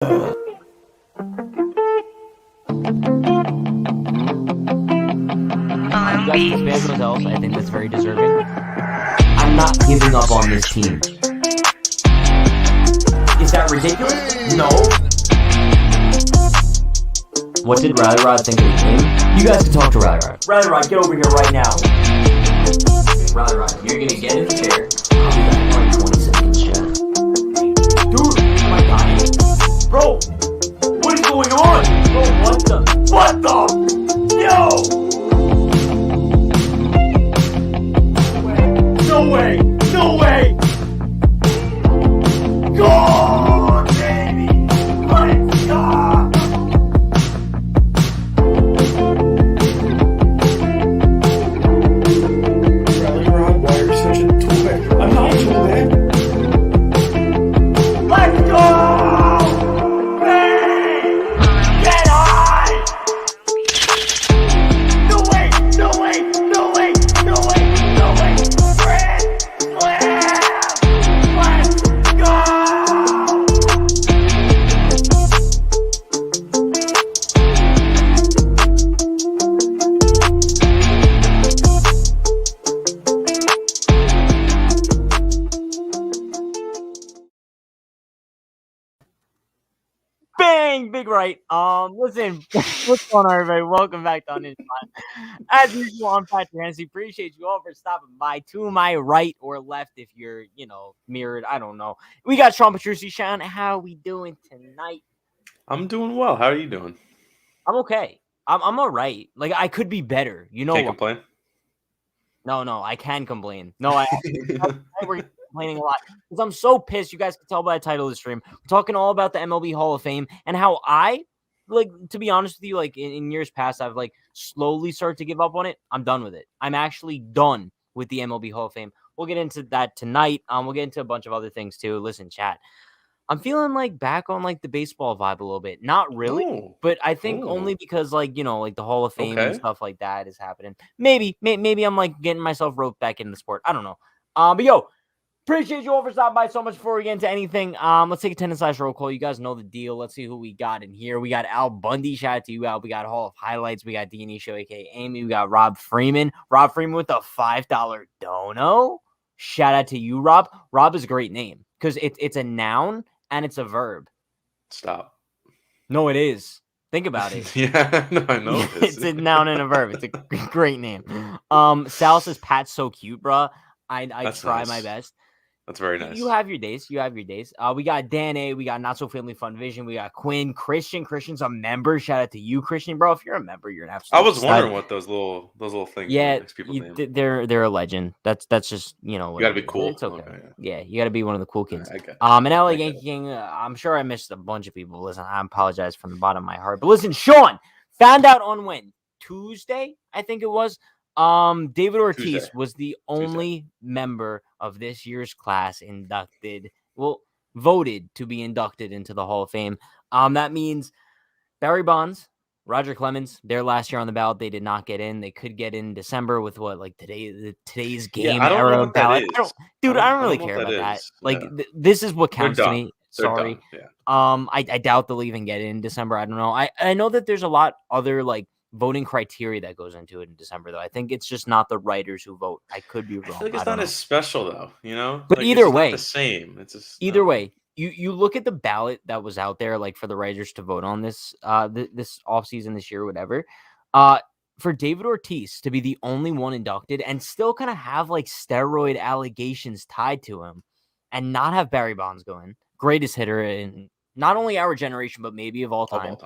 Disband themselves. I think that's very deserving. I'm not giving up on this team. Is that ridiculous? No. What did Riley Rod think of the game? You guys can talk to Riley Rod. Riley Rod, get over here right now. Riley Rod, you're gonna get in the chair. I'll be back in like 20 seconds, chat. Dude, am I dying? Bro, what is going on? Bro, what the? Yo! No way! No way! Go, baby! Let's go! Riley Rod, why are you such a toolbag? I'm not a toolbag. Let's go! Hey! Get high! No way! No way! No way! No way! No way! Grand slam! Let's go! Bang! Big right. Listen, what's going on, everybody? Welcome back to Unhinged. As usual, I'm Patrick Hennessy. Appreciate you all for stopping by. To my right or left, if you're, mirrored, I don't know. We got Sean Petrucci. Sean, how we doing tonight? I'm doing well. How are you doing? I'm okay. I'm all right. Like, I could be better. Can't complain? No, I can complain. No, we're complaining a lot because I'm so pissed. You guys can tell by the title of the stream. We're talking all about the MLB Hall of Fame and how I, to be honest with you, in years past, I've slowly started to give up on it. I'm done with it. I'm actually done with the MLB Hall of Fame. We'll get into that tonight. We'll get into a bunch of other things too. Listen, chat. I'm feeling back on the baseball vibe a little bit. Not really, but I think only because the Hall of Fame and stuff like that is happening. Maybe I'm getting myself roped back into the sport. I don't know. But yo, appreciate you all for stopping by so much. Before we get into anything, let's take a 10-roll call. You guys know the deal. Let's see who we got in here. We got Al Bundy. Shout out to you, Al. We got Hall of Highlights. We got D&E Show, aka Amy. We got Rob Freeman. Rob Freeman with the $5 dono. Shout out to you, Rob. Rob is a great name because it's a noun and it's a verb. Stop. No, it is. Think about it. Yeah, no, I know this. It's a noun and a verb. It's a great name. Sal says Pat's so cute, bro. I try my best. That's very nice. You have your days. We got Dan A. We got Not So Family Fun Vision. We got Quinn. Christian. Christian's a member. Shout out to you, Christian, bro. If you're a member, you're an absolute. I was wondering what those little things. Yeah, people's names. they're a legend. That's just you gotta be cool. It's okay. Yeah, you gotta be one of the cool kids. Okay. And LA Yankee King. I'm sure I missed a bunch of people. Listen, I apologize from the bottom of my heart. But listen, Sean found out on when Tuesday, I think it was. David Ortiz was the only member of this year's class voted to be inducted into the Hall of Fame. That means Barry Bonds, Roger Clemens, their last year on the ballot, they did not get in. They could get in December with today's game era ballot. I don't really care about that. This is what counts to me. Sorry. Yeah. I doubt they'll even get in December. I don't know. I know that there's a lot other voting criteria that goes into it in December, though. I think it's just not the writers who vote. I could be wrong. I feel like it's not as special, though, But either way, the same. It's just either way. You look at the ballot that was out there, for the writers to vote on this this offseason, this year, whatever. For David Ortiz to be the only one inducted and still kind of have steroid allegations tied to him, and not have Barry Bonds going, greatest hitter in not only our generation but maybe of all time.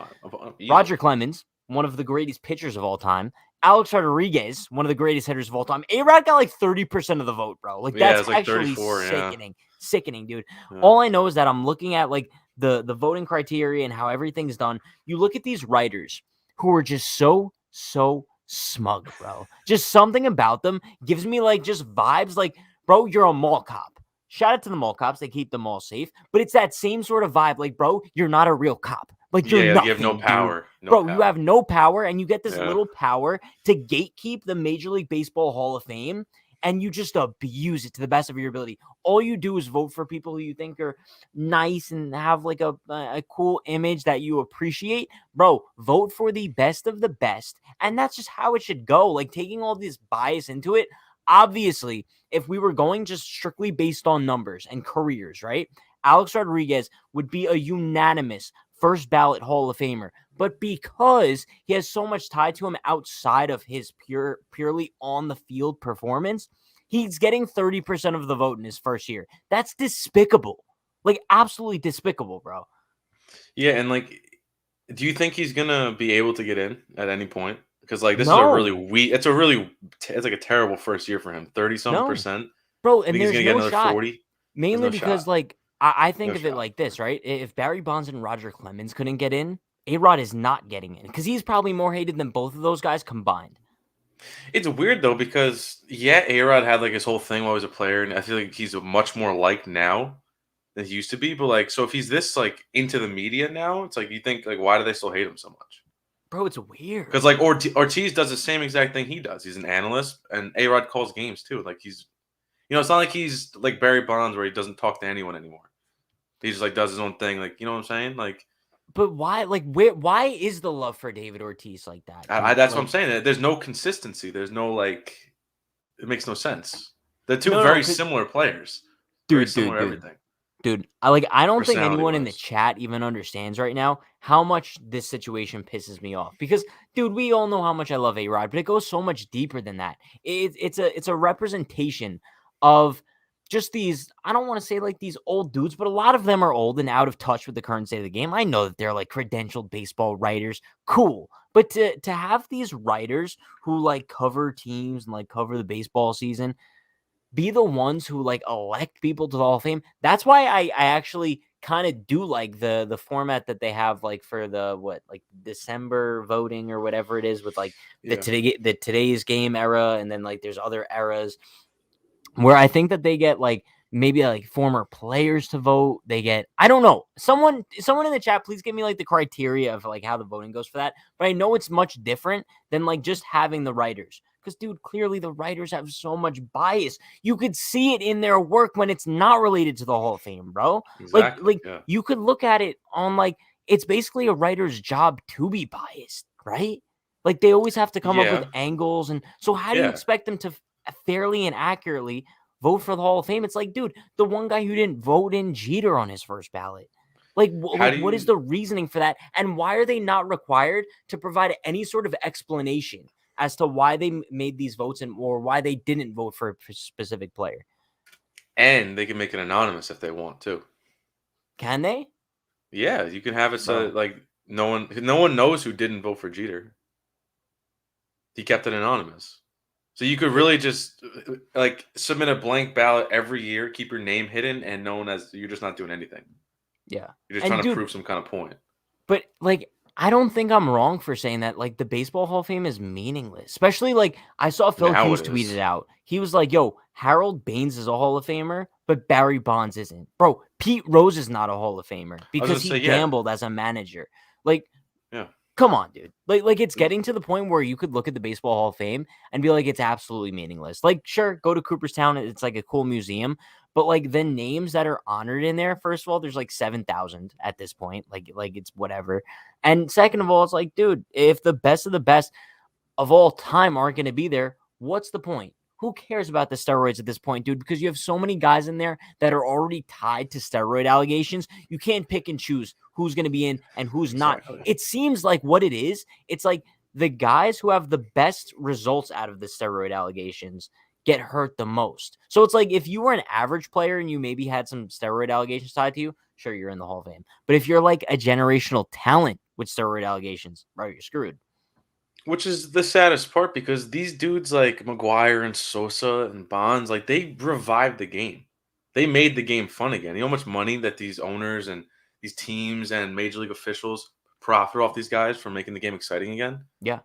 Roger Clemens, one of the greatest pitchers of all time. Alex Rodriguez, one of the greatest hitters of all time. A-Rod got 30% of the vote, bro. That's actually sickening. Sickening, dude. Yeah. All I know is that I'm looking at the voting criteria and how everything's done. You look at these writers who are just so smug, bro. Just something about them gives me just vibes bro, you're a mall cop. Shout out to the mall cops. They keep the mall safe. But it's that same sort of vibe. Bro, you're not a real cop. You're nothing, you have no power. You have no power, and you get this little power to gatekeep the Major League Baseball Hall of Fame and you just abuse it to the best of your ability. All you do is vote for people who you think are nice and have like a cool image that you appreciate. Bro, vote for the best of the best. And that's just how it should go. Like taking all this bias into it. Obviously, if we were going just strictly based on numbers and careers, right? Alex Rodriguez would be a unanimous first ballot Hall of Famer. But because he has so much tied to him outside of his purely on the field performance, he's getting 30% of the vote in his first year. That's despicable. Like, absolutely despicable, bro. Yeah, and like, do you think he's gonna be able to get in at any point? Because like this is a No. really weak. It's like a terrible first year for him. 30-something percent. Bro, Think and he's there's gonna get no another shot. 40? Mainly no because, shot. like, I think No of it shot. like this, right? If Barry Bonds and Roger Clemens couldn't get in, A-Rod is not getting in because he's probably more hated than both of those guys combined. It's weird though because A-Rod had like his whole thing while he was a player, and I feel like he's much more liked now than he used to be. But like, so if he's this like into the media now, it's like you think like why do they still hate him so much? Bro, it's weird. Because like Ortiz does the same exact thing he does. He's an analyst, and A-Rod calls games too. Like he's, it's not like he's like Barry Bonds where he doesn't talk to anyone anymore. He just like does his own thing. Like, you know what I'm saying? Like, but why? Like, why is the love for David Ortiz like that? that's what I'm saying. There's no consistency. There's no like, it makes no sense. They're two No, very similar players. Very similar everything. Dude, I don't think anyone in the Personality-wise. chat even understands right now how much this situation pisses me off. Because, dude, we all know how much I love A-Rod, but it goes so much deeper than that. It's a representation of just these, I don't want to say like these old dudes, but a lot of them are old and out of touch with the current state of the game. I know that they're like credentialed baseball writers. Cool. But to have these writers who like cover teams and like cover the baseball season be the ones who like elect people to the Hall of Fame. That's why I actually kind of do like the format that they have like for the like December voting or whatever it is with like the today's game era, and then like there's other eras where I think that they get like maybe like former players to vote. They get, I don't know, someone in the chat, please give me like the criteria of like how the voting goes for that. But I know it's much different than like just having the writers. Because, dude, clearly the writers have so much bias. You could see it in their work when it's not related to the Hall of Fame, bro. Exactly. You could look at it on like, it's basically a writer's job to be biased, right? Like they always have to come up with angles. And so how do you expect them to fairly and accurately vote for the Hall of Fame? It's like, dude, the one guy who didn't vote in Jeter on his first ballot. Like, what is the reasoning for that? And why are they not required to provide any sort of explanation as to why they made these votes or why they didn't vote for a specific player? And they can make it anonymous if they want to. Can they? Yeah, you can have it so that, like no one knows who didn't vote for Jeter. He kept it anonymous. So you could really just like submit a blank ballot every year, keep your name hidden, and known as you're just not doing anything. Yeah. You're just trying to prove some kind of point. But like, I don't think I'm wrong for saying that like the Baseball Hall of Fame is meaningless. Especially like I saw Phil Hughes tweet it out. He was like, yo, Harold Baines is a Hall of Famer, but Barry Bonds isn't. Bro, Pete Rose is not a Hall of Famer because he gambled as a manager. Like, come on, dude. Like it's getting to the point where you could look at the Baseball Hall of Fame and be like, it's absolutely meaningless. Like, sure, go to Cooperstown. It's like a cool museum. But like the names that are honored in there, first of all, there's like 7,000 at this point. Like it's whatever. And second of all, it's like, dude, if the best of the best of all time aren't going to be there, what's the point? Who cares about the steroids at this point, dude? Because you have so many guys in there that are already tied to steroid allegations. You can't pick and choose who's going to be in and who's not. It seems like what it is, it's like the guys who have the best results out of the steroid allegations get hurt the most. So it's like if you were an average player and you maybe had some steroid allegations tied to you, sure, you're in the Hall of Fame. But if you're like a generational talent with steroid allegations, bro, you're screwed. Which is the saddest part because these dudes like McGuire and Sosa and Bonds, like they revived the game. They made the game fun again. You know how much money that these owners and these teams and major league officials profit off these guys for making the game exciting again? Yeah.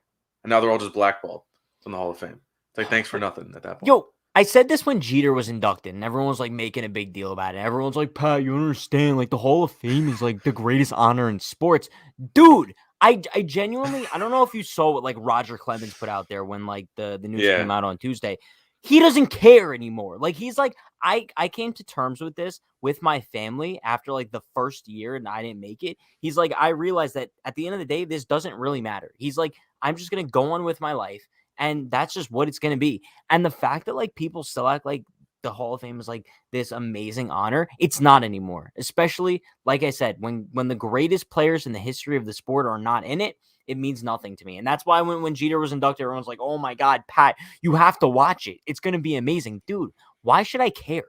And now they're all just blackballed from the Hall of Fame. It's like, thanks for nothing at that point. Yo, I said this when Jeter was inducted, and everyone was like making a big deal about it. Everyone's like, Pat, you understand? Like the Hall of Fame is like the greatest honor in sports. Dude, I genuinely, I don't know if you saw what like Roger Clemens put out there when like the news came out on Tuesday. he doesn't care anymore. Like, he's like, I came to terms with this with my family after like the first year and I didn't make it. He's like, I realized that at the end of the day, this doesn't really matter. He's like, I'm just going to go on with my life. And that's just what it's going to be. And the fact that like people still act like the Hall of Fame is like this amazing honor, it's not anymore. Especially, like I said, when the greatest players in the history of the sport are not in it, it means nothing to me. And that's why when Jeter was inducted, everyone's like, oh my God, Pat, you have to watch it. It's going to be amazing. Dude, why should I care?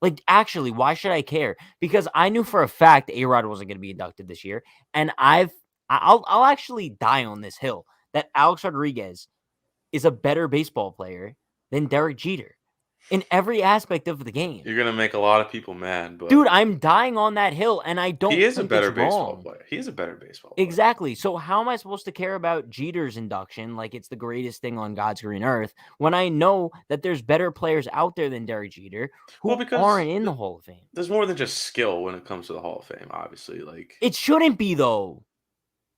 Like, actually, why should I care? Because I knew for a fact A-Rod wasn't going to be inducted this year. And I'll actually die on this hill that Alex Rodriguez is a better baseball player than Derek Jeter in every aspect of the game. You're gonna make a lot of people mad, but Dude, I'm dying on that hill, and I don't he is a think better it's baseball wrong. player. He is a better baseball player. Exactly. So how am I supposed to care about Jeter's induction like it's the greatest thing on God's green earth when I know that there's better players out there than Derek Jeter who because aren't in the Hall of Fame? there's more than just skill when it comes to the Hall of Fame, obviously. Like, It shouldn't be, though.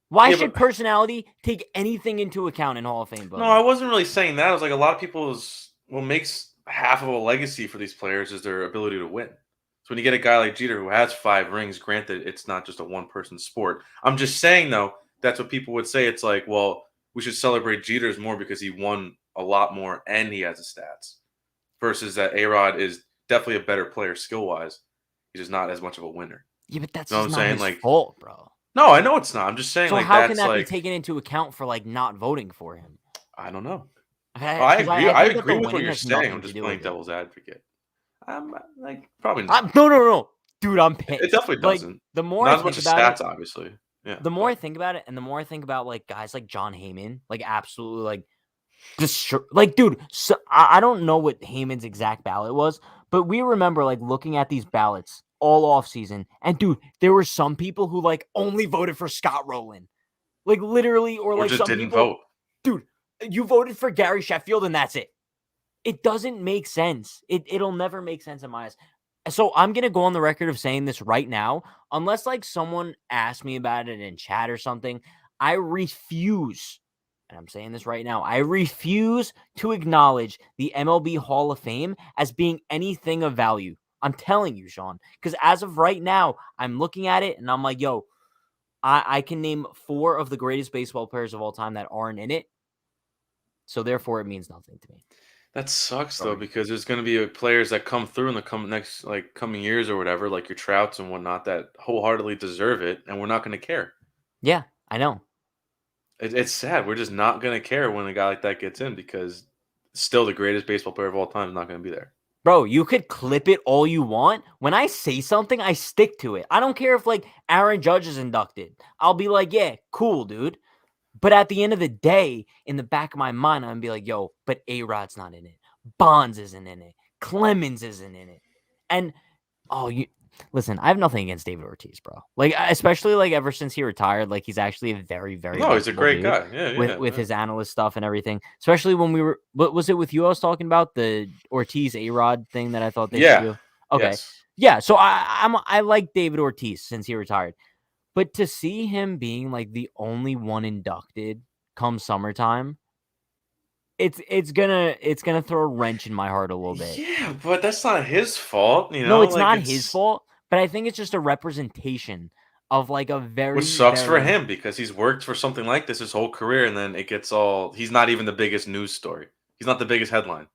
Why Yeah, should but- personality take anything into account in Hall of Fame? no, I wasn't really saying that. I was like, a lot of people's what makes half of a legacy for these players is their ability to win. So when you get a guy like Jeter who has 5 rings, granted, it's not just a one-person sport. I'm just saying, though, that's what people would say. It's like, well, we should celebrate Jeter's more because he won a lot more and he has the stats. Versus that A-Rod is definitely a better player skill-wise. He's just not as much of a winner. Yeah, but that's You know just what I'm not saying? his fault, bro. No, I know it's not. I'm just saying, So like, how that's can that like, be taken into account for like not voting for him? I don't know. Okay, I 'cause agree. I think that agree the with what winning you're has saying. nothing I'm to just do playing with it. devil's advocate. I'm like probably not. No. Dude, I'm It pissed. definitely Like, doesn't. the more Not I as much think as about stats, it, obviously. Yeah. the more I think about it, and the more I think about like guys like John Heyman, like absolutely like like, dude, so I don't know what Heyman's exact ballot was, but we remember like looking at these ballots all off season, and dude, there were some people who like only voted for Scott Rowland, like literally, or Or like just some didn't people, vote. dude, you voted for Gary Sheffield and that's it. It doesn't make sense. It'll never make sense in my eyes. So I'm gonna go on the record of saying this right now, unless like someone asks me about it in chat or something. I refuse, and I'm saying this right now, I refuse to acknowledge the MLB Hall of Fame as being anything of value. I'm telling you, Sean, because as of right now, I'm looking at it and I'm like, yo, I can name 4 of the greatest baseball players of all time that aren't in it. So therefore, it means nothing to me. That sucks Sorry. though, because there's going to be players that come through in the coming years or whatever, like your Trouts and whatnot, that wholeheartedly deserve it, and we're not going to care. Yeah, I know. It's sad. We're just not going to care when a guy like that gets in because still the greatest baseball player of all time is not going to be there. Bro, you could clip it all you want. When I say something, I stick to it. I don't care if like Aaron Judge is inducted. I'll be like, yeah, cool, dude. But at the end of the day, in the back of my mind, I'm gonna be like, yo, but A-Rod's not in it. Bonds isn't in it. Clemens isn't in it. And listen, I have nothing against David Ortiz, bro. Like, especially like ever since he retired, like he's actually a very, very No, he's a likable great dude guy. Yeah, with his analyst stuff and everything. Especially when we were, what was it with you? I was talking about the Ortiz A-Rod thing that I thought they should do. Okay, Yes. yeah. So I like David Ortiz since he retired. But to see him being like the only one inducted come summertime, it's gonna throw a wrench in my heart a little bit. Yeah, but that's not his fault, you know. No, it's like, not his fault, but I think it's just a representation of like a very, Which sucks for very- him because he's worked for something like this his whole career, and then it gets all. He's not even the biggest news story. He's not the biggest headline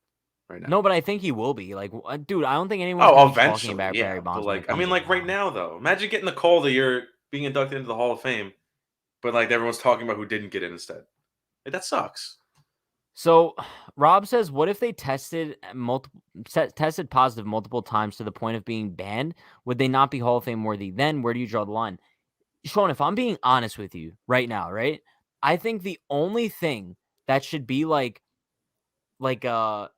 right now. No, but I think he will be. Like, dude, I don't think anyone's Oh, gonna be talking eventually, about yeah. Barry But Bonds. when it like, I comes mean, like right around. now, though, imagine getting the call that you're being inducted into the Hall of Fame, but like everyone's talking about who didn't get in instead. Like, that sucks. So Rob says, what if they tested positive multiple times to the point of being banned? Would they not be Hall of Fame worthy? Then where do you draw the line? Sean, if I'm being honest with you right now, right? I think the only thing that should be like to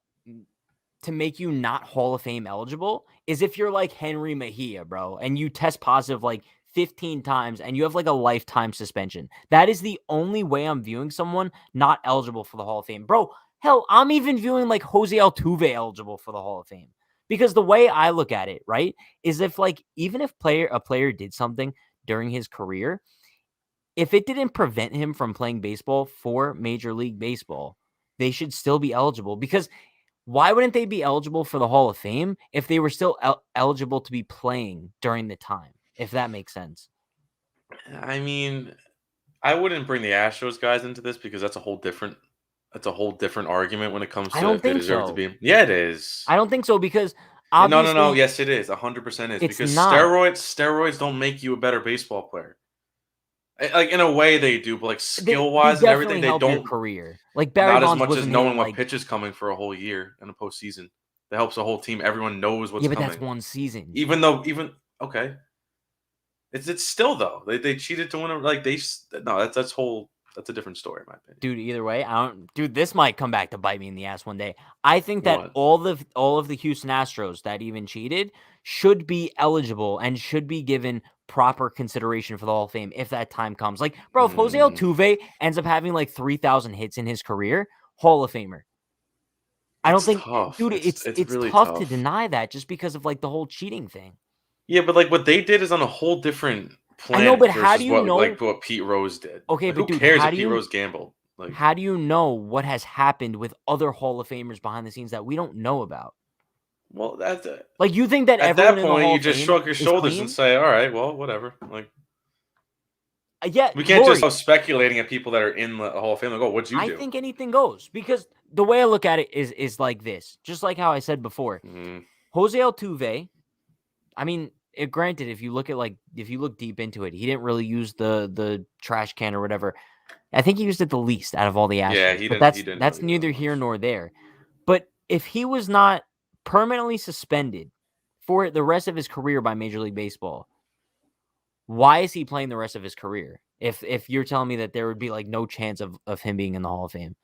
make you not Hall of Fame eligible is if you're like Henry Mejia, bro, and you test positive like 15 times and you have like a lifetime suspension. That is the only way I'm viewing someone not eligible for the Hall of Fame. Bro, hell, I'm even viewing like Jose Altuve eligible for the Hall of Fame. Because the way I look at it, right, is if like even if a player did something during his career, if it didn't prevent him from playing baseball for Major League Baseball, they should still be eligible because Why wouldn't they be eligible for the Hall of Fame if they were still eligible to be playing during the time? If that makes sense. I mean, I wouldn't bring the Astros guys into this because that's a whole different argument when it comes I to don't if they think deserve to so. be. Yeah, it is. I don't think so because No, no, no. obviously Yes, it is. 100% is it's because not. steroids don't make you a better baseball player. Like in a way they do, but like skill They wise and everything, definitely they help your don't. career. Like Barry Not as Bonds much as wasn't knowing hitting what like, pitch is coming for a whole year in a postseason. That helps the whole team. Everyone knows what's yeah, but that's coming. one season. Even okay, it's still though they cheated to win it. Like no, that's a different story in my opinion. Dude, either way, dude, this might come back to bite me in the ass one day. I think that What? all of the Houston Astros that even cheated should be eligible and should be given proper consideration for the Hall of Fame if that time comes. Like, bro, if Jose Mm, Altuve ends up having like 3,000 hits in his career, Hall of Famer. I don't it's think, tough. dude, It's it's really tough to tough. deny that just because of like the whole cheating thing. Yeah, but like what they did is on a whole different I know, planet but how do versus you know? what Pete Rose did. Okay, Like, but who dude, cares if Pete Rose gambled? Like, how do you know what has happened with other Hall of Famers behind the scenes that we don't know about? well, that's Like, you think that at everyone that in the point Hall you of just Fame shrug your is shoulders and clean? say, "All right, well, whatever." Like, Yeah, we can't just Rory, go speculating at people that are in the Hall of Fame. Like, oh, what'd you I do? think anything goes because the way I look at it is like this. Just like how I said before, Mm, Jose Altuve, I mean, granted, if you look deep into it, he didn't really use the trash can or whatever. I think he used it the least out of all the yeah, Astros, he but didn't. He didn't that's really use that neither here much. nor there. But if he was not permanently suspended for the rest of his career by Major League Baseball, why is he playing the rest of his career? If you're telling me that there would be like no chance of him being in the Hall of Fame,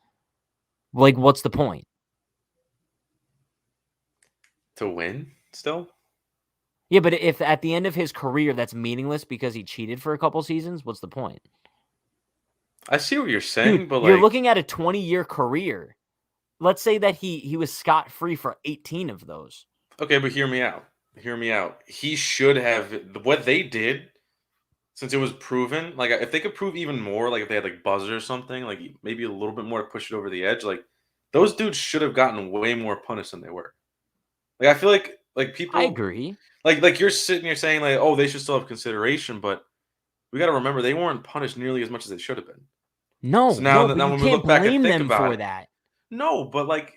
like what's the point? To win, still. Yeah, but if at the end of his career that's meaningless because he cheated for a couple seasons, what's the point? I see what you're Dude, saying, but you're like, looking at a 20-year career. Let's say that he was scot-free for 18 of those. okay, but hear me out. Hear me out. He should have what they did since it was proven. Like, if they could prove even more, like if they had like buzzers or something, like maybe a little bit more to push it over the edge. Like, those dudes should have gotten way more punished than they were. Like, I feel like I people agree. like you're sitting here saying like, oh, they should still have consideration, but we got to remember they weren't punished nearly as much as they should have been. So No, no, but now you when we can't look back and blame think them about for it, that. no, but like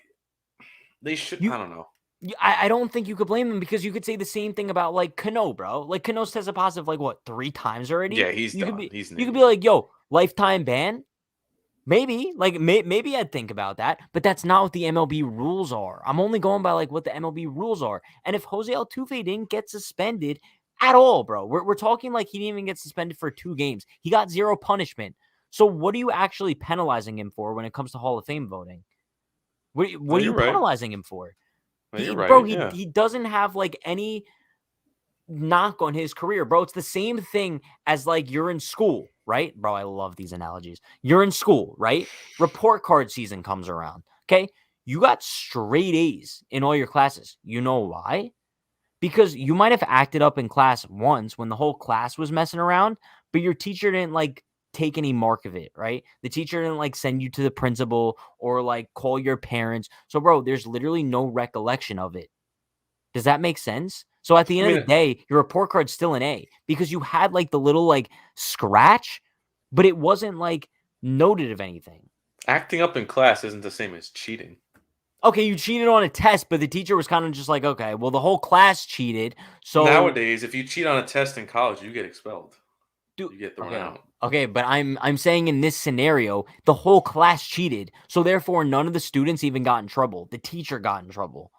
they should. You I don't know. I don't think you could blame them because you could say the same thing about like Cano, bro. Like Cano's tested positive like what 3 times already. Yeah, he's You could done. be He's an you could be idiot. like, yo, lifetime ban. Maybe like maybe I'd think about that, but that's not what the MLB rules are. I'm only going by like what the MLB rules are. And if Jose Altuve didn't get suspended at all, bro, we're talking like he didn't even get suspended for 2 games. He got zero punishment. So what are you actually penalizing him for when it comes to Hall of Fame voting? No, What are you're you right. penalizing him for? No, you're Bro, right. Yeah. he doesn't have like any knock on his career, bro. It's the same thing as like you're in school, right? Bro, I love these analogies. You're in school, right? Report card season comes around. Okay. You got straight A's in all your classes. You know why? Because you might have acted up in class once when the whole class was messing around, but your teacher didn't like take any mark of it, right? The teacher didn't like send you to the principal or like call your parents. So, bro, there's literally no recollection of it. Does that make sense? So at the I end of mean, the day, your report card's still an A because you had like the little like scratch, but it wasn't like noted of anything. acting up in class isn't the same as cheating. Okay, you cheated on a test, but the teacher was kind of just like, okay, well, the whole class cheated. So Nowadays, if you cheat on a test in college, you get expelled. do You get thrown okay. out. Okay, but I'm saying in this scenario, the whole class cheated. So therefore none of the students even got in trouble. The teacher got in trouble.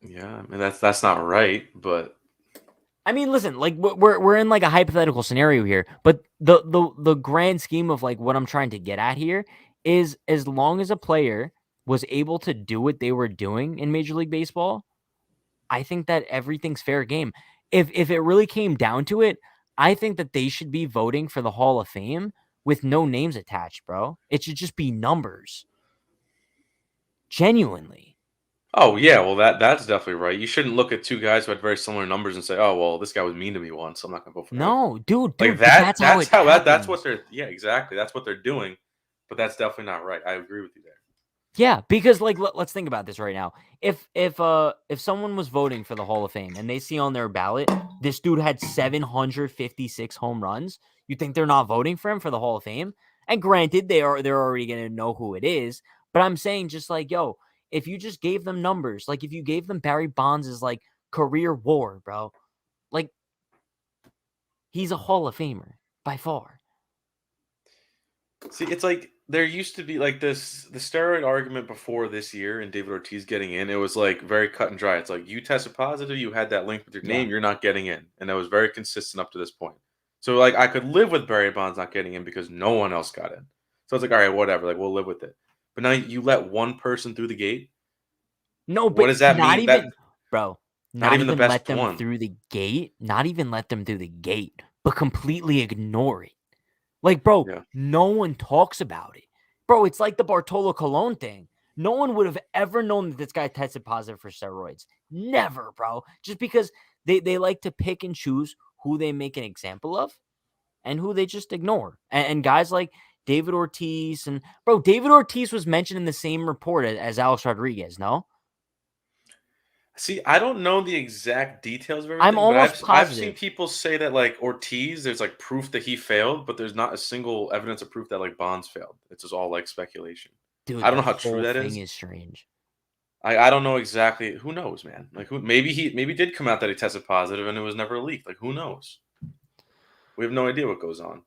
Yeah, I mean that's not right, but I mean, listen, like we're in like a hypothetical scenario here, but the grand scheme of like what I'm trying to get at here is as long as a player was able to do what they were doing in Major League Baseball, I think that everything's fair game. If it really came down to it, I think that they should be voting for the Hall of Fame with no names attached, bro. It should just be numbers. Genuinely. oh yeah, well that's definitely right. You shouldn't look at two guys who had very similar numbers and say, "Oh, well, this guy was mean to me once, so I'm not gonna vote for him." No, dude, Like but that's how that's it how that's what happens. they're yeah, exactly. That's what they're doing, but that's definitely not right. I agree with you there. Yeah, because like let's think about this right now. If someone was voting for the Hall of Fame and they see on their ballot this dude had 756 home runs, you think they're not voting for him for the Hall of Fame? And granted, they're already gonna know who it is. But I'm saying just like, yo, if you just gave them numbers, like if you gave them Barry Bonds' like career WAR, bro, like he's a Hall of Famer by far. See, it's like there used to be like the steroid argument before this year and David Ortiz getting in. It was like very cut and dry. It's like you tested positive, you had that link with your Yeah. name, you're not getting in, and that was very consistent up to this point. So like I could live with Barry Bonds not getting in because no one else got in. So it's like all right, whatever, like we'll live with it. But now you let one person through the gate. No, What but does that not mean? That even, bro, not not even the even let best them one. through the gate, not even let them through the gate, but completely ignore it. Like, bro, Yeah. no one talks about it. Bro, it's like the Bartolo Colon thing. No one would have ever known that this guy tested positive for steroids. Never, bro. Just because they like to pick and choose who they make an example of and who they just ignore. And guys like David Ortiz and, bro, David Ortiz was mentioned in the same report as Alex Rodriguez, no? See, I don't know the exact details of I'm everything, but almost I've seen positive. people say that like Ortiz, there's like proof that he failed, but there's not a single evidence of proof that like Bonds failed. It's just all like speculation. Dude, I don't the know how true whole that thing is. is strange. I don't know exactly. Who knows, man? Like who maybe did come out that he tested positive and it was never leaked. Like who knows? We have no idea what goes on.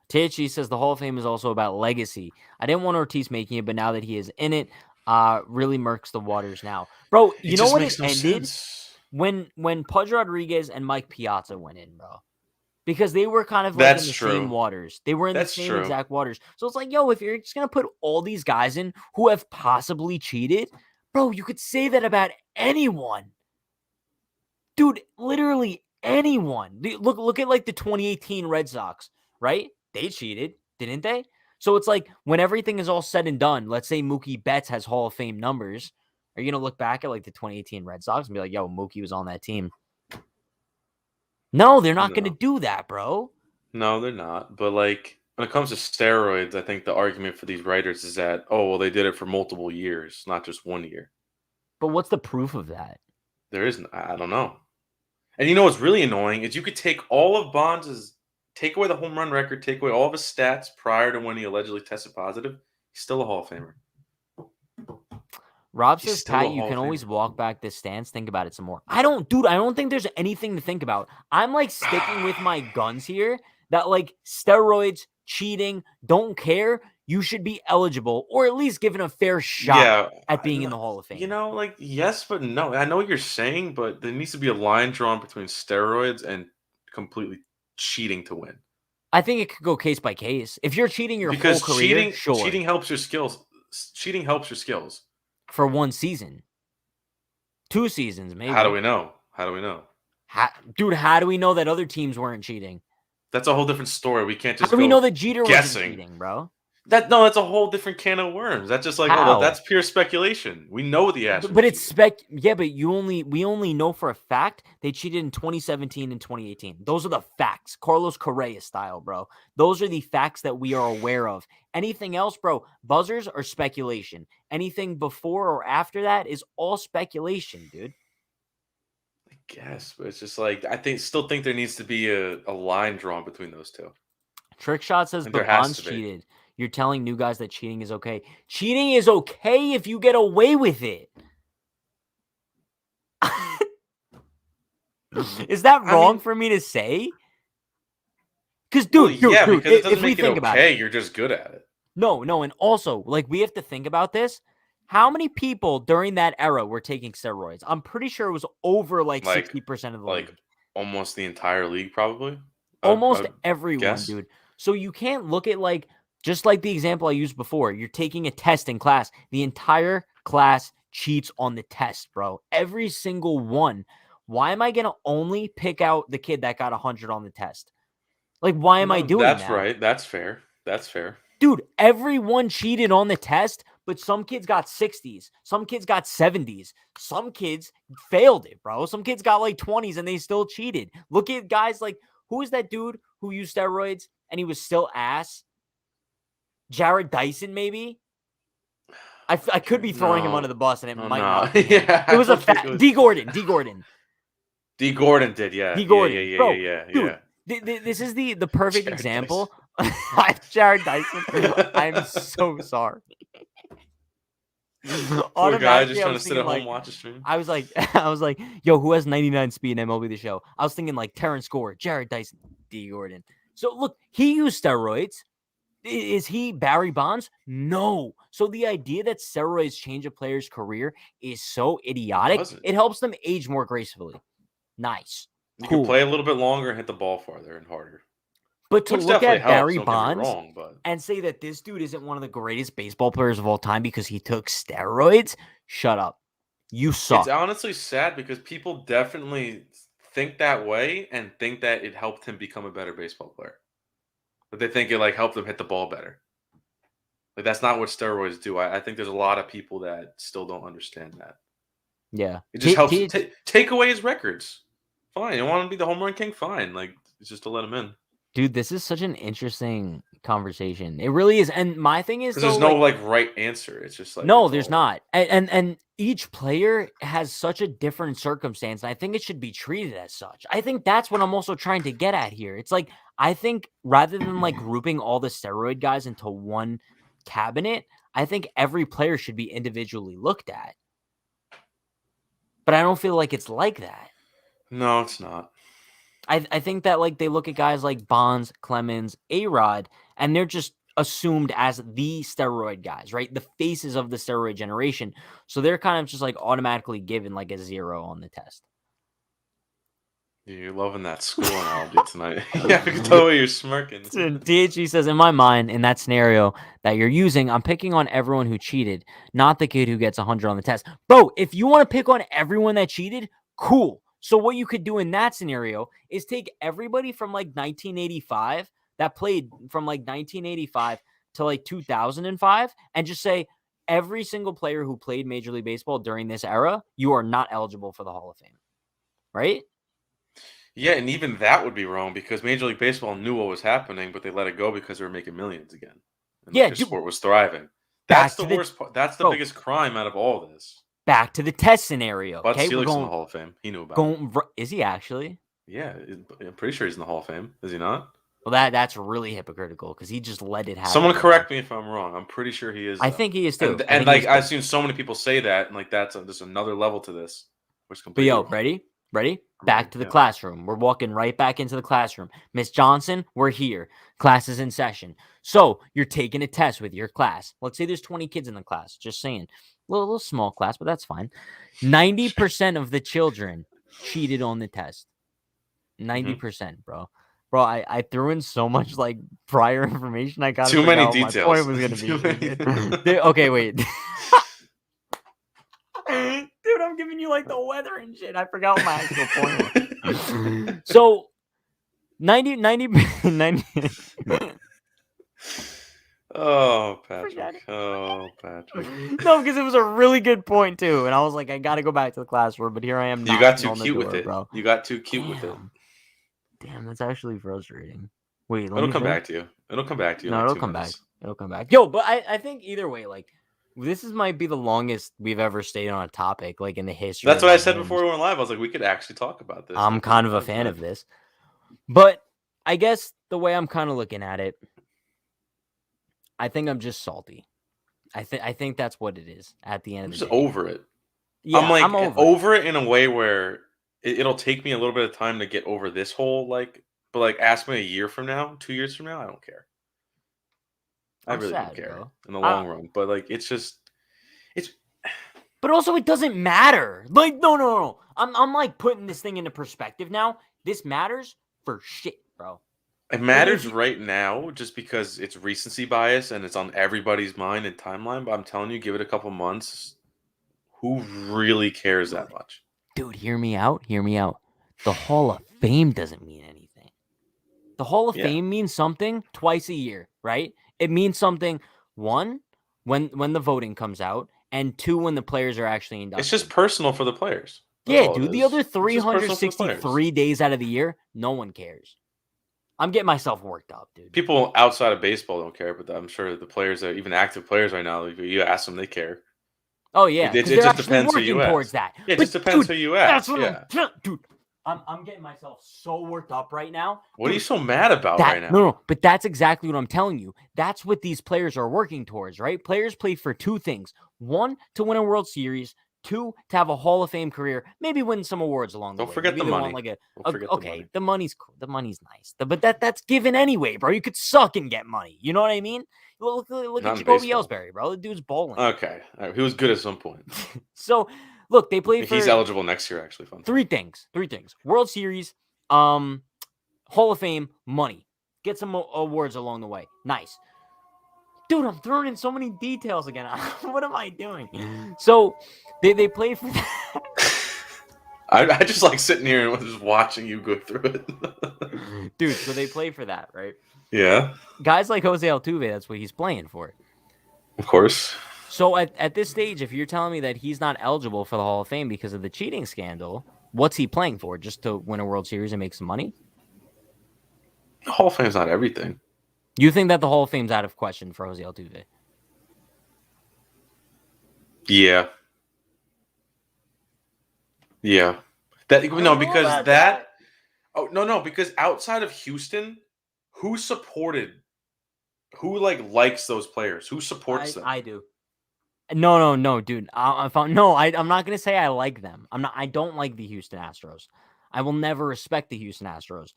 Tichy says the Hall of Fame is also about legacy. I didn't want Ortiz making it, but now that he is in it, really murks the waters now. Bro, It you know just when it makes no ended? sense. When Pudge Rodriguez and Mike Piazza went in, bro. Because they were kind of like in That's the same true. waters. They were in the That's same true. exact waters. So it's like, yo, if you're just gonna put all these guys in who have possibly cheated, bro, you could say that about anyone. Dude, literally anyone. Look at like the 2018 Red Sox, right? They cheated, didn't they? So it's like when everything is all said and done, let's say Mookie Betts has Hall of Fame numbers. Are you gonna look back at like the 2018 Red Sox and be like, yo, Mookie was on that team? No, they're not gonna No. do that, bro. No, they're not. But like when it comes to steroids, I think the argument for these writers is that, oh, well, they did it for multiple years, not just 1 year. But what's the proof of that? There isn't. I don't know. And you know what's really annoying is you could take all of Bonds' take away the home run record, take away all of his stats prior to when he allegedly tested positive. He's still a Hall of Famer. Rob He's says, still Pat, a you Hall can of always Famer. walk back this stance. Think about it some more. I don't think there's anything to think about. I'm like sticking with my guns here that like steroids, cheating, don't care. You should be eligible or at least given a fair shot Yeah, at being in the Hall of you Fame. know, like yes, but no. I know what you're saying, but there needs to be a line drawn between steroids and completely cheating to win. I think it could go case by case. If you're cheating your whole Because career, sure, cheating helps your skills. Cheating helps your skills. for one season, 2 seasons, How do maybe. we know? How do we know? Dude, how do we know that other teams weren't cheating? That's a whole different story. We can't How just do we know go that Jeter wasn't guessing. cheating, bro? That's a whole different can of worms. That's just like, oh, How? that's pure speculation. We know the Astros But it's cheated. yeah, but we only know for a fact they cheated in 2017 and 2018. Those are the facts. Carlos Correa style, bro. Those are the facts that we are aware of. Anything else, bro, buzzers are speculation. Anything before or after that is all speculation, dude. I guess, but it's just like still think there needs to be a line drawn between those two. Trick Shot says, And there but has Bonds to be. cheated. You're telling new guys that cheating is okay. Cheating is okay if you get away with it. Is that I wrong mean, for me to say? Because, well, dude, yeah, because it if doesn't we make it think about it, okay. You're just good at it. no, and also, like, we have to think about this. How many people during that era were taking steroids? I'm pretty sure it was over like Like 60% of the like league. almost the entire league, probably. Almost I'd everyone, guess. dude. So you can't look at like, just like the example I used before. You're taking a test in class. The entire class cheats on the test, bro. Every single one. Why am I going to only pick out the kid that got 100 on the test? Like, why am I No, doing that's that? right. That's fair. That's fair. Dude, everyone cheated on the test, but some kids got 60s. Some kids got 70s. Some kids failed it, bro. Some kids got like 20s and they still cheated. Look at guys like, who is that dude who used steroids and he was still ass? Jared Dyson, maybe? I could be throwing him No. under the bus, and it No, might no. not be him. Yeah, It was I a don't think fat it was- D. Gordon. D. Gordon did, yeah. D. Gordon. Yeah. Bro, Yeah. dude, this is the perfect Jared example. Jared Dyson. I'm so sorry. Poor guy Automatically, just I trying to was sit at thinking, home, watch a stream. I was like, yo, who has 99 speed in MLB The Show? I was thinking like Terrence Gore, Jared Dyson, D. Gordon. So look, he used steroids. Is he Barry Bonds? No. So the idea that steroids change a player's career is so idiotic. doesn't. It helps them age more gracefully. Nice. You Cool. can play a little bit longer and hit the ball farther and harder. But to Which look definitely at helps, Barry don't get me Bonds wrong, but and say that this dude isn't one of the greatest baseball players of all time because he took steroids, shut up. You suck. it's honestly sad because people definitely think that way and think that it helped him become a better baseball player. But they think it like helped him hit the ball better. Like that's not what steroids do. I think there's a lot of people that still don't understand that. Yeah. It just helps take away his records. Fine. You want him to be the home run king? Fine. Like it's just to let him in. Dude, this is such an interesting conversation. It really is. And my thing is, Because there's no like right answer. It's just like no, it's there's all- not. And each player has such a different circumstance. And I think it should be treated as such. I think that's what I'm also trying to get at here. It's like, I think rather than like grouping all the steroid guys into one cabinet, I think every player should be individually looked at. But I don't feel like it's like that. No, it's not. I think that like they look at guys like Bonds, Clemens, A-Rod, and they're just assumed as the steroid guys, right? The faces of the steroid generation. So they're kind of just like automatically given like a 0 on the test. You're loving that school analogy tonight. Yeah, I can tell the way you're smirking. DHE says, in my mind, in that scenario that you're using, I'm picking on everyone who cheated, not the kid who gets 100 on the test. Bro, if you want to pick on everyone that cheated, cool. So what you could do in that scenario is take everybody from like 1985 that played from like 1985 to like 2005 and just say every single player who played Major League Baseball during this era, you are not eligible for the Hall of Fame. Right? Yeah, and even that would be wrong because Major League Baseball knew what was happening, but they let it go because they were making millions again. And Yeah, the dude, sport was thriving. back That's to the the- worst part. That's the bro. biggest crime out of all this. Back to the test scenario. Bud Okay, we're Selig's in the going. Hall of Fame. He knew about it. Is he actually? Yeah, I'm pretty sure he's in the Hall of Fame. Is he not? Well, that's really hypocritical because he just let it happen. Someone correct me if I'm wrong. I'm pretty sure he is. I though. think he is too. And, I think he like is I've too. seen so many people say that, and like there's another level to this. Which is But completely yo, wrong. ready? I'm Back ready, to the yeah. classroom. We're walking right back into the classroom. Miss Johnson, we're here. Class is in session. So you're taking a test with your class. Let's say there's 20 kids in the class. Just saying. Little small class, but that's fine. 90% of the children cheated on the test. 90%, bro. Bro, I threw in so much like prior information. I got Too many My details. point was gonna Too be. many- Dude, okay, wait. Dude, I'm giving you like the weather and shit. I forgot what my actual point was. So 90 Oh, Forget Patrick. it. Oh, Patrick. No, because it was a really good point too. And I was like, I gotta go back to the classroom, but here I am. You got knocking too on the cute with door, it. bro. You got too cute with it. Damn, that's actually frustrating. Wait, let It'll me come think. back to you. It'll come back to you. in No, like it'll 2 come minutes. back. It'll come back. Yo, but I think either way, like this might be the longest we've ever stayed on a topic, like in the history. That's of what I our said games. before we went live. I was like, we could actually talk about this. I'm kind of a fan of this. But I guess the way I'm kind of looking at it, I think I'm just salty. I think that's what it is at the end I'm of just the day. over it. Yeah, I'm like I'm over it. over it in a way where it'll take me a little bit of time to get over this whole like. But like, ask me a year from now, 2 years from now, I don't care. I I'm really sad, don't care bro. in the long run. But like, it's just, But also, it doesn't matter. Like, no. I'm like putting this thing into perspective now. This matters for shit, bro. it matters right now just because it's recency bias and it's on everybody's mind and timeline. But I'm telling you, give it a couple months. Who really cares that much? Dude, hear me out. Hear me out. The Hall of Fame doesn't mean anything. The Hall of Yeah. Fame means something twice a year, right? It means something, one, when the voting comes out, and two, when the players are actually inducted. It's just personal for the players. That's Yeah, all it dude. The is. other It's just personal for the players. 363 days out of the year, no one cares. I'm getting myself worked up, dude. People outside of baseball don't care, but I'm sure the players that even active players right now, if you ask them, they care. Oh yeah, It because they're just actually depends who working you towards ask. that. Yeah, it But just depends dude, who you that's ask. what Yeah. dude. I'm getting myself so worked up right now. What are Dude, you so mad about that right now? no, but that's exactly what I'm telling you. That's what these players are working towards, right? Players play for two things: one, to win a World Series; two, to have a Hall of Fame career, maybe win some awards along the Don't way. forget Maybe the they money. want like Don't forget the money. the money's cool. The money's nice, but that's given anyway, bro. You could suck and get money. You know what I mean? Look Not at in Jacoby baseball. Ellsbury, bro. The dude's bowling. Okay. All right. He was good at some point. So look, they play for He's eligible next year, actually. Fun. three things. World Series, Hall of Fame, money. Get some awards along the way. Nice. Dude, I'm throwing in so many details again. What am I doing? So they play for that. I just like sitting here and just watching you go through it. Dude, so they play for that, right? Yeah. Guys like Jose Altuve, that's what he's playing for. Of course. So at this stage, if you're telling me that he's not eligible for the Hall of Fame because of the cheating scandal, what's he playing for? Just to win a World Series and make some money? Hall of Fame's not everything. You think that the Hall of Fame's out of question for Jose Altuve? Yeah. Yeah. That no, because that. Oh no, because outside of Houston, who likes those players? Who supports them? I do. No, dude. I'm not gonna say I like them. I don't like the Houston Astros. I will never respect the Houston Astros.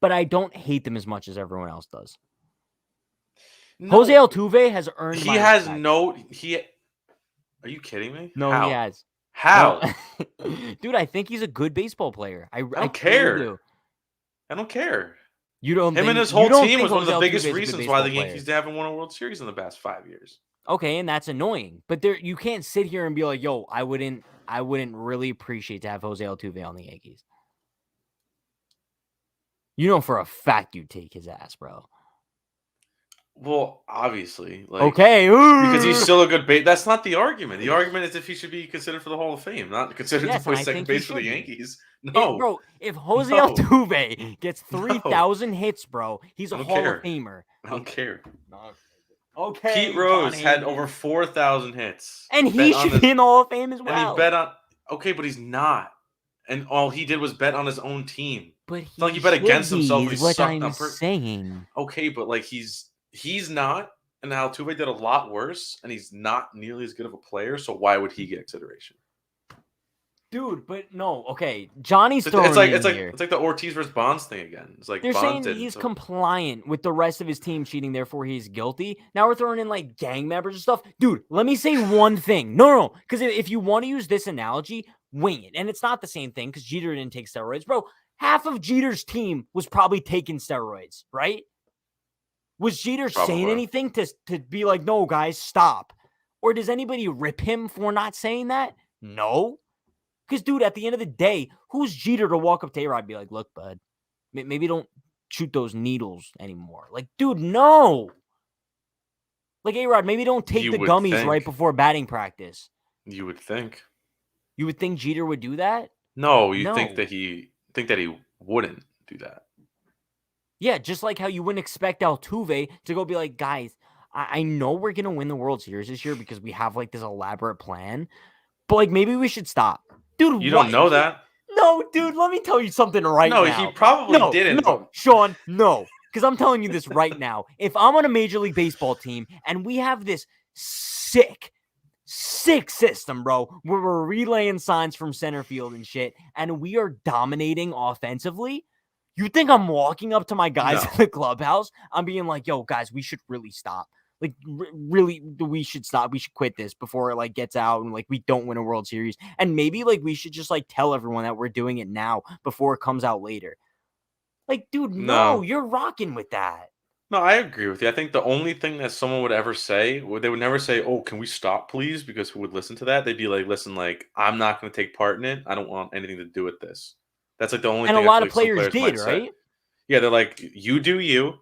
But I don't hate them as much as everyone else does. No, Jose Altuve has earned. He has no. Are you kidding me? No, How? he has. How? No. Dude, I think he's a good baseball player. I don't care. Do. I don't care. You don't. Him and his whole team was one of the biggest reasons why the Yankees haven't won a World Series in the past 5 years. Okay, and that's annoying. But you can't sit here and be like, "Yo, I wouldn't really appreciate to have Jose Altuve on the Yankees." You know for a fact you'd take his ass, bro. Well, obviously. Okay. Because he's still a good base. That's not the argument. The argument is if he should be considered for the Hall of Fame, not considered to play second base for the Yankees. No. If Jose Altuve gets 3,000 hits, bro, he's a Hall of Famer. I don't care. Okay. Pete Rose had over 4,000 hits. And he should be in the Hall of Fame as well. And he bet on... Okay, but he's not. And all he did was bet on his own team. But it's not like he bet against himself. Is what I'm saying. Okay, but like he's not, and Altuve did a lot worse, and he's not nearly as good of a player. So why would he get consideration? Dude, but no, okay. Johnny's throwing it's like the Ortiz versus Bonds thing again. It's like they're Bonds saying he's compliant with the rest of his team cheating, therefore he's guilty. Now we're throwing in like gang members and stuff. Dude, let me say one thing. No, because if you want to use this analogy, wing it. And it's not the same thing because Jeter didn't take steroids, bro. Half of Jeter's team was probably taking steroids, right? Was Jeter saying anything to be like, no, guys, stop? Or does anybody rip him for not saying that? No. Because, dude, at the end of the day, who's Jeter to walk up to A-Rod and be like, look, bud, maybe don't shoot those needles anymore. Like, dude, no. Like, A-Rod, maybe don't take the gummies right before batting practice. You would think. You would think Jeter would do that? No, think that he wouldn't do that. Yeah, just like how you wouldn't expect Altuve to go be like, guys, I know we're going to win the World Series this year because we have like this elaborate plan, but like maybe we should stop. Dude, you don't know that? No, dude, let me tell you something now. No, he probably didn't. No, Sean, no. Because I'm telling you this right now. If I'm on a Major League Baseball team and we have this sick system, bro, where we're relaying signs from center field and shit, and we are dominating offensively, you think I'm walking up to my guys in the clubhouse? I'm being like, yo, guys, we should really stop. Like, really, we should stop. We should quit this before it, like, gets out and, like, we don't win a World Series. And maybe, like, we should just, like, tell everyone that we're doing it now before it comes out later. Like, dude, no, you're rocking with that. No, I agree with you. I think the only thing that someone would ever say, they would never say, oh, can we stop, please? Because who would listen to that? They'd be like, listen, like, I'm not going to take part in it. I don't want anything to do with this. That's, like, the only thing. And a lot of players did, right? Yeah, they're like, you do you.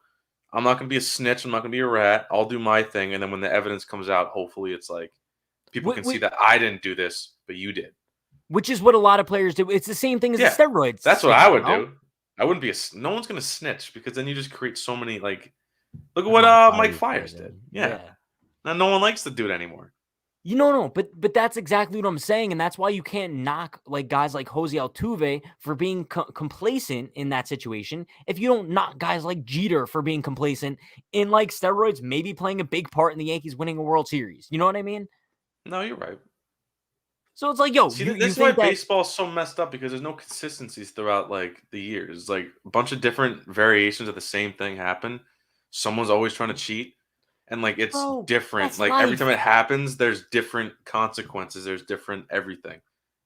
I'm not going to be a snitch. I'm not going to be a rat. I'll do my thing. And then when the evidence comes out, hopefully it's like people can see that I didn't do this, but you did. Which is what a lot of players do. It's the same thing as the steroids. That's what I would do. I wouldn't be no one's gonna snitch because then you just create so many like. Look at Mike what Mike Myers Myers did did. it. Yeah, Yeah. now no one likes the dude anymore. No, but that's exactly what I'm saying, and that's why you can't knock like guys like Jose Altuve for being complacent in that situation. If you don't knock guys like Jeter for being complacent in like steroids, maybe playing a big part in the Yankees winning a World Series. You know what I mean? No, you're right. So it's like, yo, See, you this is why think that baseball's so messed up because there's no consistencies throughout like the years. Like a bunch of different variations of the same thing happen. Someone's always trying to cheat, and like it's bro, different. that's Like every time life. it happens, there's different consequences. There's different everything.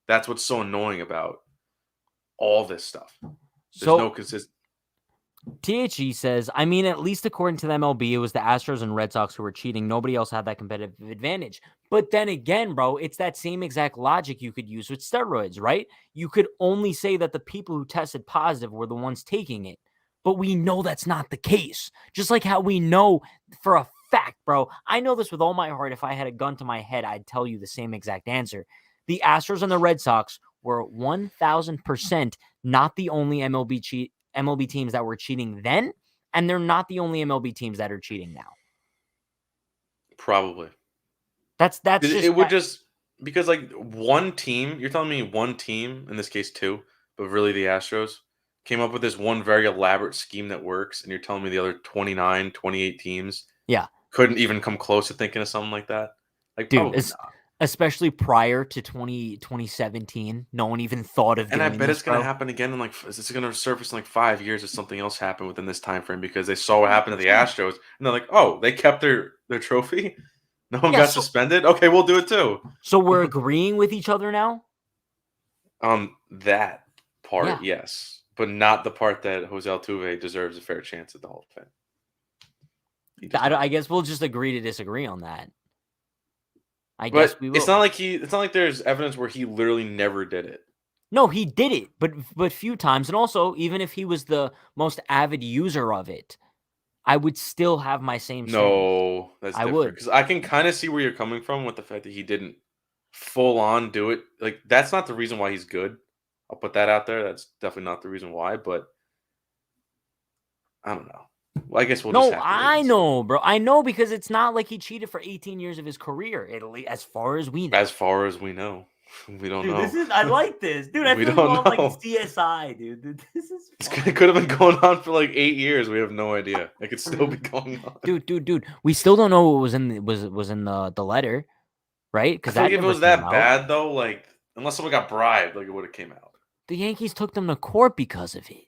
That's what's so annoying about all this stuff. There's no So consist. THE says, I mean, at least according to the MLB, it was the Astros and Red Sox who were cheating. Nobody else had that competitive advantage. But then again, bro, it's that same exact logic you could use with steroids, right? You could only say that the people who tested positive were the ones taking it. But we know that's not the case. Just like how we know for a fact, bro. I know this with all my heart. If I had a gun to my head, I'd tell you the same exact answer. The Astros and the Red Sox were 1,000% not the only MLB teams that were cheating then, and they're not the only MLB teams that are cheating now. Probably. That's It would just because like one team, you're telling me one team, in this case two, but really the Astros, came up with this one very elaborate scheme that works, and you're telling me the other 29, 28 teams yeah, couldn't even come close to thinking of something like that? Like dude. probably not. Especially prior to 2017, no one even thought of And I doing bet this, it's gonna bro. happen again in like it's gonna surface in like 5 years if something else happened within this time frame because they saw what happened to the Astros and they're like, oh, they kept their trophy? No one Yeah, got suspended? Okay, we'll do it too. so we're agreeing with each other now? That part, Yeah. yes, but not the part that Jose Altuve deserves a fair chance at the Hall of Fame. He does not. I guess we'll just agree to disagree on that. I guess But we it's will. not like there's evidence where he literally never did it. No, he did it, but few times. And also, even if he was the most avid user of it, I would still have my same stance. No, that's I different would. because I can kind of see where you're coming from with the fact that he didn't full on do it. Like that's not the reason why he's good. I'll put that out there. That's definitely not the reason why, but I don't know. Well, I guess we'll just No, have to wait I and see. know, bro. I know because it's not like he cheated for 18 years of his career, Italy, as far as we know. As far as we know, we don't know. I like this. Dude, I We feel don't like know. CSI, dude. This is It could have been going on for like 8 years. We have no idea. It could still be going on. Dude. We still don't know what was in the letter, right? I Because feel that like if it never was came that out. bad though, like unless someone got bribed, like it would have came out. The Yankees took them to court because of it.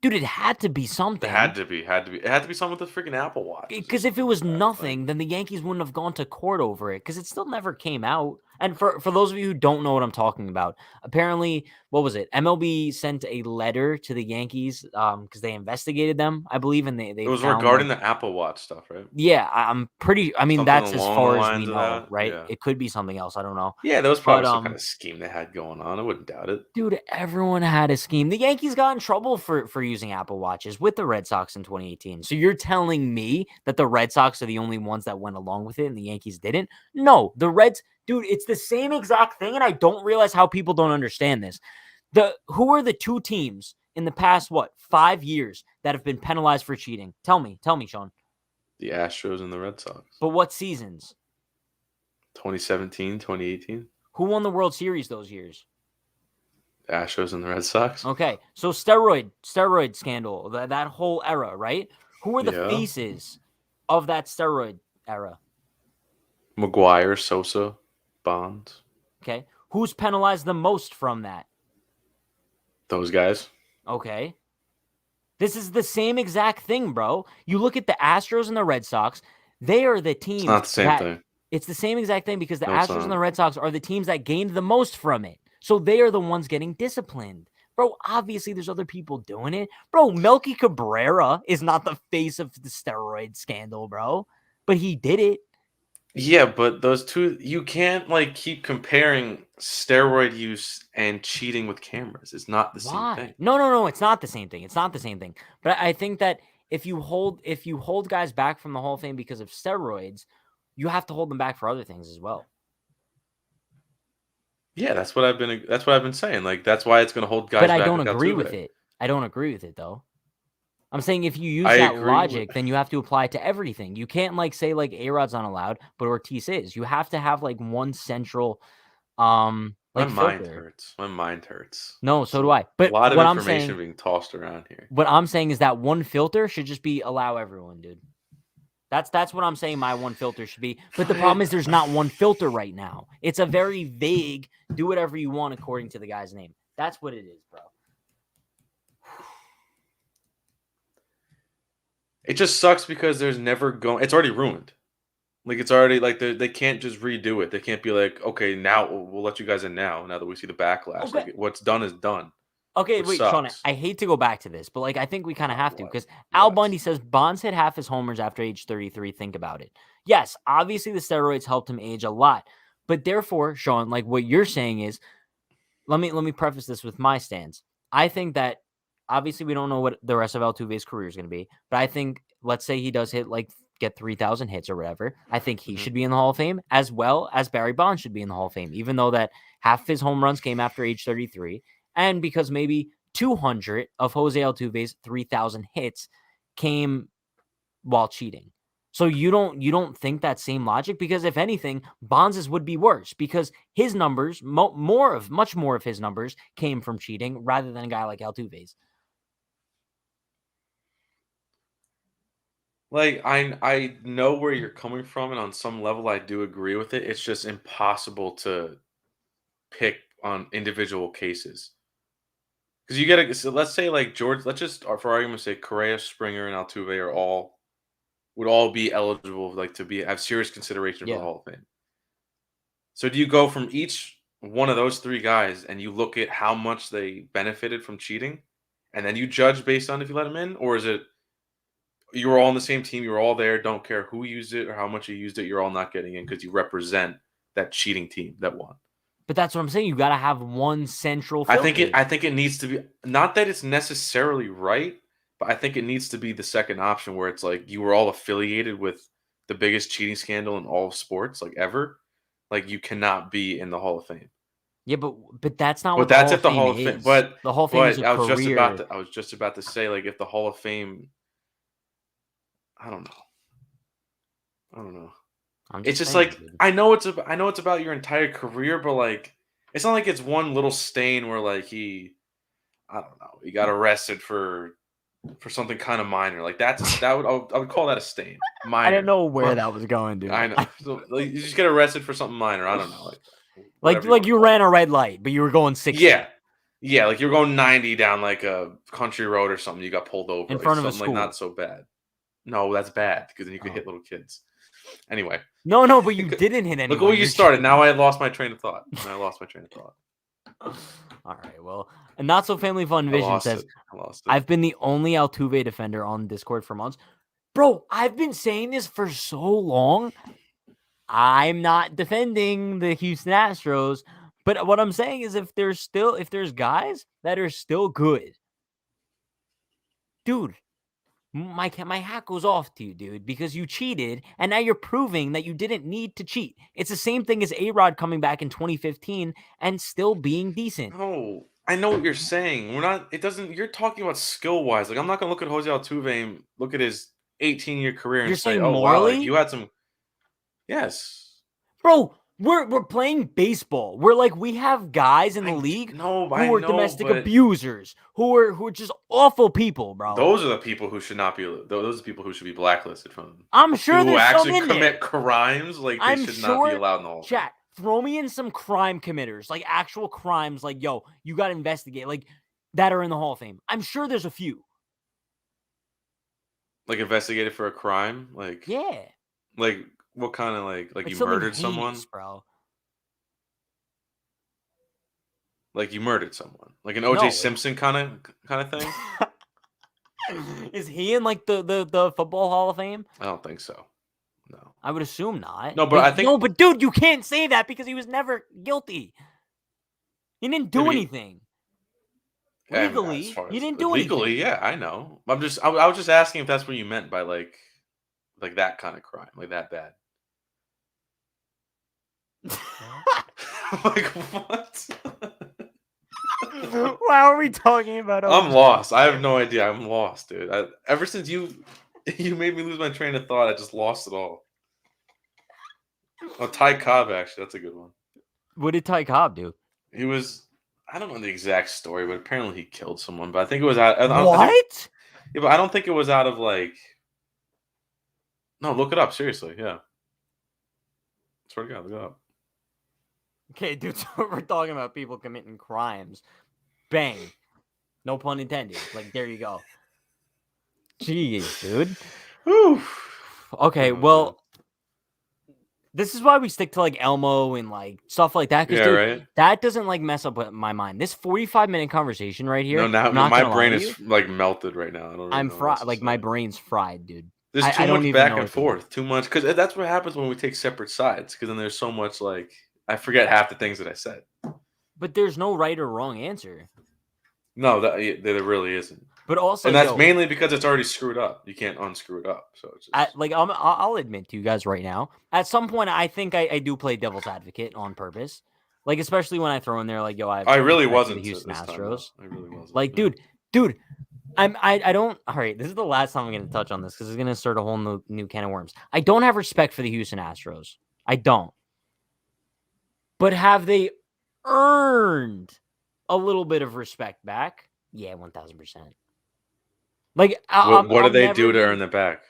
Dude, it had to be something. It had to be. It had to be something with the freaking Apple Watch. Because if it was nothing, then the Yankees wouldn't have gone to court over it because it still never came out. And for those of you who don't know what I'm talking about, apparently, what was it? MLB sent a letter to the Yankees because they investigated them, I believe, and they It was found regarding like, the Apple Watch stuff, right? yeah, I'm pretty. I mean, Something that's as along the far as we lines of know, that. right? Yeah. It could be something else. I don't know. Yeah, there was But probably some kind of scheme they had going on. I wouldn't doubt it. dude, everyone had a scheme. The Yankees got in trouble for using Apple Watches with the Red Sox in 2018. So you're telling me that the Red Sox are the only ones that went along with it and the Yankees didn't? No, the Reds, dude, it's the same exact thing, and I don't realize how people don't understand this. Who are the two teams in the past 5 years that have been penalized for cheating? Tell me, Sean. The Astros and the Red Sox. But what seasons? 2017, 2018. Who won the World Series those years? The Astros and the Red Sox. Okay, so steroid scandal, that whole era, right? Who were the faces of that steroid era? McGuire, Sosa, Bonds. Okay, who's penalized the most from that? Those guys. Okay, this is the same exact thing, bro. You look at the Astros and the Red Sox; they are the teams. It's not the same thing. It's the same exact thing because the No, Astros and the Red Sox are the teams that gained the most from it. So they are the ones getting disciplined. Bro, obviously there's other people doing it. Bro, Melky Cabrera is not the face of the steroid scandal, bro. But he did it. Yeah, but those two, you can't like keep comparing steroid use and cheating with cameras. It's not the same thing. No. It's not the same thing. It's not the same thing. But I think that if you hold guys back from the Hall of Fame because of steroids, you have to hold them back for other things as well. Yeah, that's what I've been saying. Like that's why it's going to hold guys but back. I don't agree with it. I don't agree with it though. I'm saying if you use I that agree logic, with- then you have to apply it to everything. You can't like say like A-Rod's not allowed, but Ortiz is. You have to have like one central My like mind filter. hurts. My mind hurts. No, so do So I. a But lot of what I'm information saying being tossed around here. what I'm saying is that one filter should just be allow everyone, dude. That's what I'm saying my one filter should be. But the problem is there's not one filter right now. It's a very vague do whatever you want according to the guy's name. That's what it is, bro. It just sucks because there's never going. It's already ruined. Like it's already like they can't just redo it. They can't be like, okay, now we'll let you guys in now. Now that we see the backlash, Okay. like what's done is done. Okay, Which wait, Sean, sucks. I hate to go back to this, but like I think we kind of have to What? because Al What? Bundy says Bonds hit half his homers after age 33. Think about it. Yes, obviously the steroids helped him age a lot, but therefore, Sean, like what you're saying is, let me preface this with my stance. I think that obviously we don't know what the rest of Altuve's career is going to be, but I think let's say he does hit like get 3,000 hits or whatever. I think he Mhm. should be in the Hall of Fame as well as Barry Bonds should be in the Hall of Fame, even though that half his home runs came after age 33, and because maybe 200 of Jose Altuve's 3,000 hits came while cheating. So you don't think that same logic? Because if anything, Bonds's would be worse because his numbers, much more of his numbers came from cheating rather than a guy like Altuve's. Like I know where you're coming from, and on some level I do agree with it. It's just impossible to pick on individual cases. Because you get so let's say like George, let's just for argument's sake, Correa, Springer, and Altuve are all would all be eligible like to be have serious consideration for the Yeah. Hall of Fame. So do you go from each one of those three guys and you look at how much they benefited from cheating, and then you judge based on if you let them in, or is it you were all on the same team, you were all there, don't care who used it or how much you used it, you're all not getting in because you represent that cheating team that won. But that's what I'm saying. You got to have one central I filter. think it needs to be not that it's necessarily right, but I think it needs to be the second option where it's like you were all affiliated with the biggest cheating scandal in all of sports, like ever. Like you cannot be in the Hall of Fame. Yeah, but that's not But what the that's Hall if of the Fame Hall of Fame. is. The Hall of Fame is But a career. I was just about to say like if the Hall of Fame, I don't know. I don't know. I'm It's just saying, like dude. I know it's about your entire career, but like it's not like it's one little stain where like I don't know, he got arrested for something kind of minor. Like that would I would call that a stain. Minor. I didn't know where that was going, dude. I know. So, like, you just get arrested for something minor. I don't know. Like Like whatever you ran a red light, but you were going 60 Yeah. Yeah, like you're going 90 down like a country road or something. You got pulled over. in Like, front of a something school. like not so bad. No, that's bad because then you could Oh. hit little kids. Anyway. No, but you didn't hit anyone. Look at where you You're started. cheating. Now I lost my train of thought. All right, well, a not so family fun vision says, I lost it. I've been the only Altuve defender on Discord for months. Bro, I've been saying this for so long. I'm not defending the Houston Astros, but what I'm saying is if there's guys that are still good, dude, my hat goes off to you, dude, because you cheated, and now you're proving that you didn't need to cheat. It's the same thing as A-Rod coming back in 2015 and still being decent. No, I know what you're saying. We're not. It doesn't. You're talking about skill wise. Like I'm not gonna look at Jose Altuve and look at his 18-year career and You're say, saying "Oh wow, like morally? you had some." Yes, Bro, we're playing baseball. We have guys in the league no, who I are know, domestic but abusers, who are just awful people, bro. those are the people who should not be. Those are the people who should be blacklisted from. I'm sure People who there's some actually in there. commit crimes, like they I'm should not be sure. allowed in the Hall of Fame. Chat, throw me in some crime committers, like actual crimes, like yo, you got to investigate, like that are in the Hall of Fame. I'm sure there's a few. Like investigated for a crime, like Yeah. like what kind of like you something murdered someone? heinous, bro. Like you murdered someone, like an O.J. No. Simpson kind of thing. Is he in like the football Hall of Fame? I don't think so. No. I would assume not. No, but I think- no, but dude, you can't say that because he was never guilty. He didn't do Yeah, but anything. Yeah, Legally, as far he as- didn't do legally, anything. yeah, I know. I was just asking if that's what you meant by like that kind of crime, like that bad. Like what? Why are we talking about? I'm lost. I have no idea. I'm lost, dude. Ever since you made me lose my train of thought, I just lost it all. Oh, Ty Cobb, actually, that's a good one. What did Ty Cobb do? He was. I don't know the exact story, but apparently he killed someone. But I think it was out. What? Yeah, but I don't think it was out of like. No, look it up. Seriously, yeah. Swear to God, look it up. Okay, dude, so we're talking about people committing crimes. Bang. No pun intended. Like, there you go. Jeez, dude. Whew. Okay, Oh, well, this is why we stick to, like, Elmo and, like, stuff like that. Because, yeah, dude, right. that doesn't, like, mess up with my mind. This 45-minute conversation right here. No, now I'm not my gonna lie brain to is you, like melted right now. I don't. Really I'm know what fried. else to Like, my say. brain's fried, dude. There's I too don't much even back know and what to do. forth. Too much because that's what happens when we take separate sides. Because then there's so much like I forget half the things that I said. But there's no right or wrong answer. No, there really isn't. But also, And that's mainly because it's already screwed up. You can't unscrew it up. So it's just... I'll admit to you guys right now, at some point, I think I do play devil's advocate on purpose. Like, especially when I throw in there, like, yo, I really respect for wasn't the Houston this time, Astros. though. I really wasn't. Like, Yeah. dude, I don't. All right, this is the last time I'm going to touch on this because it's going to start a whole new can of worms. I don't have respect for the Houston Astros. I don't. But have they earned a little bit of respect back? Yeah, 1,000%. Like, What do they do to earn it back?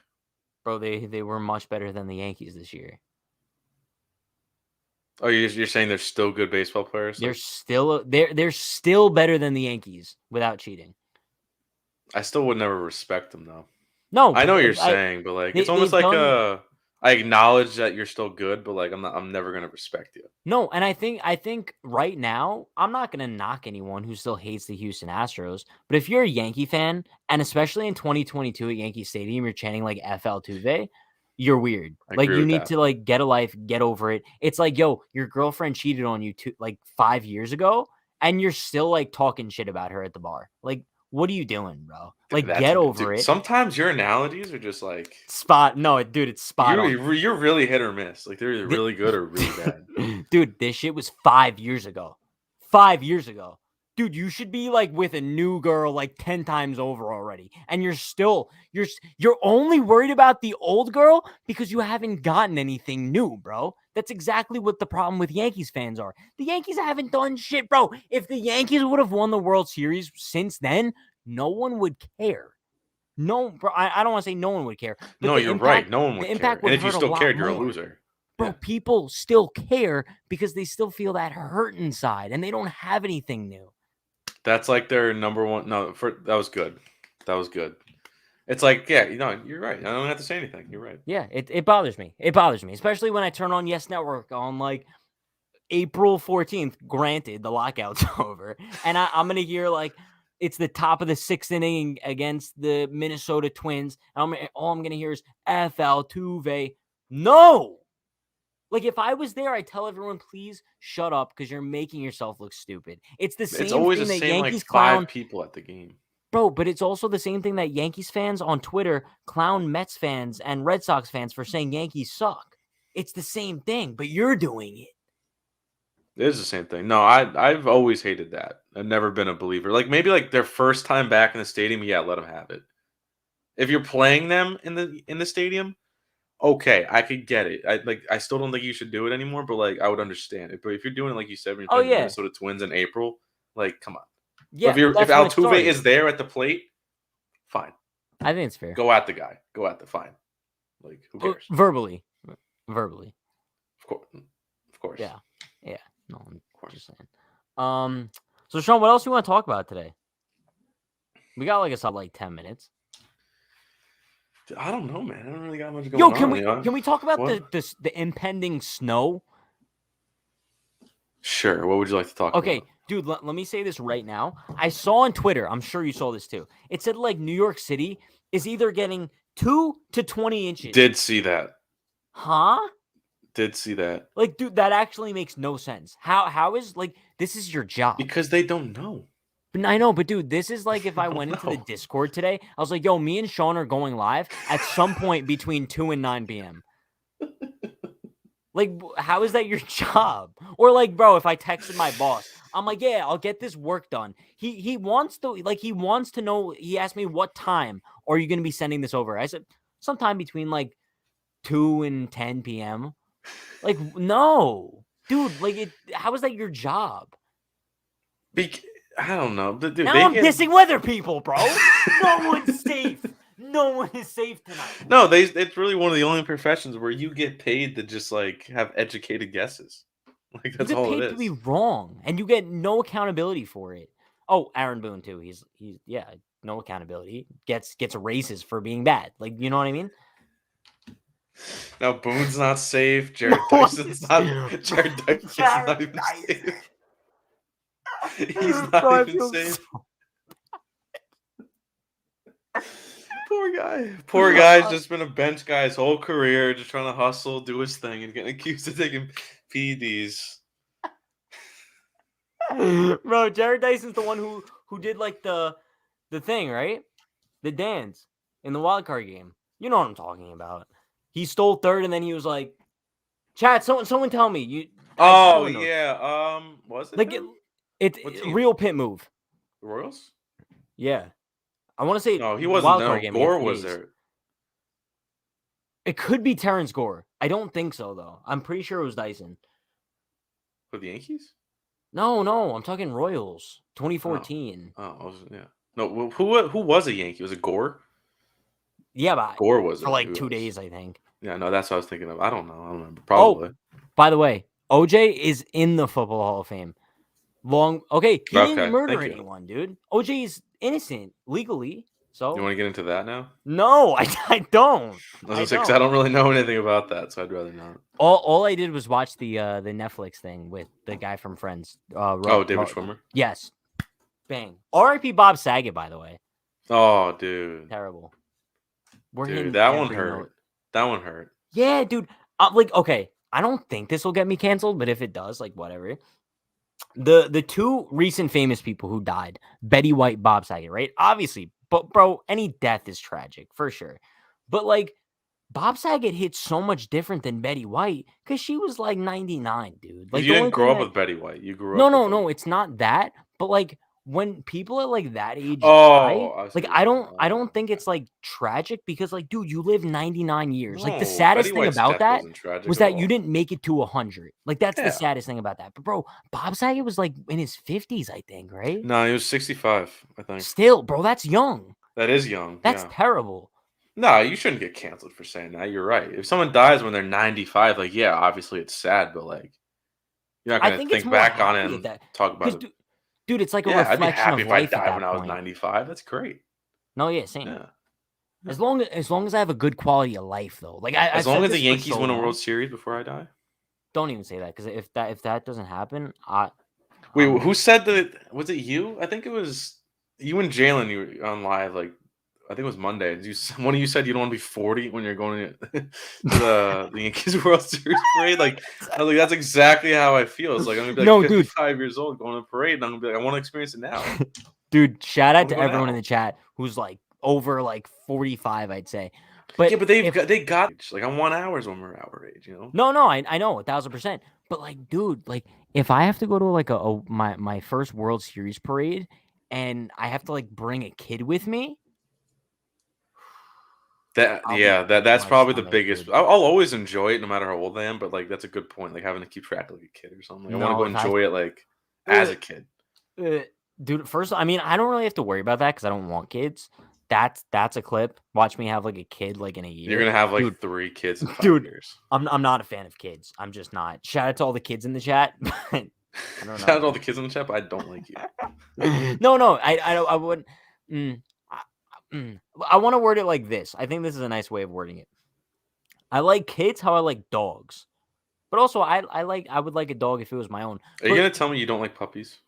Bro, they were much better than the Yankees this year. Oh, you're saying they're still good baseball players? They're still better than the Yankees without cheating. I still would never respect them though. No, I know what you're saying, but like it's almost like I acknowledge that you're still good, but like I'm never gonna respect you. No, and I think right now I'm not gonna knock anyone who still hates the Houston Astros. But if you're a Yankee fan, and especially in 2022 at Yankee Stadium, you're chanting like FL Tuve, you're weird. Like you need to like get a life, get over it. It's like, yo, your girlfriend cheated on you like 5 years ago, and you're still like talking shit about her at the bar. Like, what are you doing, bro? Like, get over it. Sometimes your analogies are just like No, dude, it's spot on. You're really hit or miss. Like they're either really good or really bad. Dude, this shit was 5 years ago. 5 years ago. Dude, you should be like with a new girl like 10 times over already. And you're only worried about the old girl because you haven't gotten anything new, bro. That's exactly what the problem with Yankees fans are. The Yankees haven't done shit, bro. If the Yankees would have won the World Series since then, no one would care. No, bro, I don't want to say no one would care. But no, you're right. No one would care. And if you still cared, you're a loser. Bro, people still care because they still feel that hurt inside and they don't have anything new. That's like their number one. No, that was good. That was good. It's like, yeah, you're right. I don't have to say anything. You're right. Yeah, it bothers me. It bothers me, especially when I turn on Yes Network on like April 14th. Granted, the lockout's over. And I'm going to hear like, it's the top of the 6th inning against the Minnesota Twins. All I'm going to hear is FL Tuve. No! Like, if I was there, I'd tell everyone, please shut up because you're making yourself look stupid. It's the same thing that Yankees clown. 5 people at the game. Bro, but it's also the same thing that Yankees fans on Twitter clown Mets fans and Red Sox fans for saying Yankees suck. It's the same thing, but you're doing it. It is the same thing. No, I've always hated that. I've never been a believer. Like maybe like their first time back in the stadium, yeah, let them have it. If you're playing them in the stadium, okay, I could get it. I still don't think you should do it anymore, but like I would understand it. But if you're doing it like you said, when you're playing the Minnesota Twins in April, like come on. Yeah, if Altuve is there at the plate, fine. I think it's fair. Go at the guy. Go at the fine. Like who cares? Verbally. Of course. Yeah. No, I'm just saying. So Sean, what else do you want to talk about today? We got like a solid like 10 minutes. I don't know, man. I don't really got much going on. Can we talk about the impending snow? Sure. What would you like to talk about? Okay, dude, let me say this right now. I saw on Twitter, I'm sure you saw this too. It said like New York City is either getting 2 to 20 inches. Did see that. Huh? Did see that. Like, dude, that actually makes no sense. How is like this is your job? Because they don't know. But I know, but dude, this is like if I went into the Discord today, I was like, yo, me and Sean are going live at some point between 2 and 9 p.m. Like, how is that your job? Or like, bro, if I texted my boss, I'm like, yeah, I'll get this work done. He wants to know. He asked me what time are you going to be sending this over? I said sometime between like 2 and 10 p.m. Like, no, dude. Like, how is that your job? I don't know, but dude, Now I'm dissing weather people, bro. No one's safe. No one is safe tonight. No, it's really one of the only professions where you get paid to just like have educated guesses. Like You that's get all it paid to be is. wrong, and you get no accountability for it. Oh, Aaron Boone too. He's yeah, no accountability. Gets raises for being bad. Like, you know what I mean? Now Boone's not safe. No Jared one Dyson's is- not. Jared Dyson's Jared not even Dyson. safe. He's not Bro, I even feel safe. so- Poor guy. Poor guy's just been a bench guy his whole career, just trying to hustle, do his thing, and getting accused of taking PEDs. Bro, Jared Dyson's the one who did like the thing, right? The dance in the wild card game. You know what I'm talking about. He stole third, and then he was like, "Chat, someone tell me you." Oh someone knows. yeah. Was it Like him? it's What team? real pit move. The Royals? Yeah, I want to say No, he wasn't. wild No, card game. Gore against the was A's. there. It could be Terrence Gore. I don't think so though. I'm pretty sure it was Dyson. For the Yankees? No, I'm talking Royals, 2014. Yeah. No, who was a Yankee? Was it Gore? Yeah, but Gore was for it. like Who 2 else? days, I think. Yeah, no, that's what I was thinking of. I don't know. I don't remember. Probably. By the way, OJ is in the Football Hall of Fame. He didn't murder thank you. anyone, dude. OJ is innocent legally. So You want to get into that now? no, I don't. I was because I don't really know anything about that, so I'd rather not. All I did was watch the Netflix thing with the guy from Friends. David Schwimmer? Yes. Bang. R.I.P. Bob Saget, by the way. Oh, dude. Terrible. We're Dude, hitting that one every hurt. note. That one hurt. Yeah, dude. Okay, I don't think this will get me canceled, but if it does, like, whatever. The two recent famous people who died, Betty White, Bob Saget, right? Obviously, but bro, any death is tragic for sure. But like, Bob Saget hit so much different than Betty White because she was like 99, dude. Like, You didn't grow up with Betty White. You grew up with No, it's not that. But like, when people at like that age die, I like, I don't think it's like tragic because like, dude, you live 99 years. Like, the No, saddest Betty thing White's about death that wasn't tragic was at that you all. didn't make it to 100. Like, that's the Yeah. saddest thing about that. But bro, Bob Saget was like in his 50s, I think, right? No, he was 65, I think. Still, bro, that's young. That is young. That's yeah. terrible. No, you shouldn't get canceled for saying that. You're right. If someone dies when they're 95, like, yeah, obviously it's sad, but like, you're not I going think to it's think more back on it happy and at that. talk about 'Cause, it. dude, it's like a Yeah, I'd be reflection happy of if I life at died that when I was point. 95. That's great. No, yeah, same. Yeah. As long as I have a good quality of life, though. Like, I've As long said as the this for Yankees so win a long. World Series before I die. Don't even say that because if that doesn't happen, Wait, who said that? Was it you? I think it was you and Jalen. You were on live, like I think it was Monday. One of you said you don't want to be 40 when you're going to the Yankees World Series parade. Like I was like, that's exactly how I feel. It's like I'm gonna be like 55 years old going to a parade, and I'm gonna be like, I want to experience it now. Dude, shout out to go everyone now. in the chat who's like over like 45, I'd say. But yeah, but they got like I want hours when we're our age, you know. No, I know 1,000%. But like, dude, like if I have to go to like my first World Series parade and I have to like bring a kid with me. That's probably the biggest. Dude. I'll always enjoy it no matter how old I am, but like that's a good point. Like having to keep track of like a kid or something. Like, I want to go enjoy it like as a kid. Dude, first, I mean, I don't really have to worry about that because I don't want kids. That's a clip. Watch me have like a kid like in a year. You're gonna have like 3 kids in 5 years. I'm not a fan of kids. I'm just not. Shout out to all the kids in the chat. I don't know. Shout out to all the kids in the chat, but I don't like you. No, I wouldn't. I want to word it like this. I think this is a nice way of wording it. I like kids how I like dogs, but also I would like a dog if it was my own. Are you gonna tell me you don't like puppies?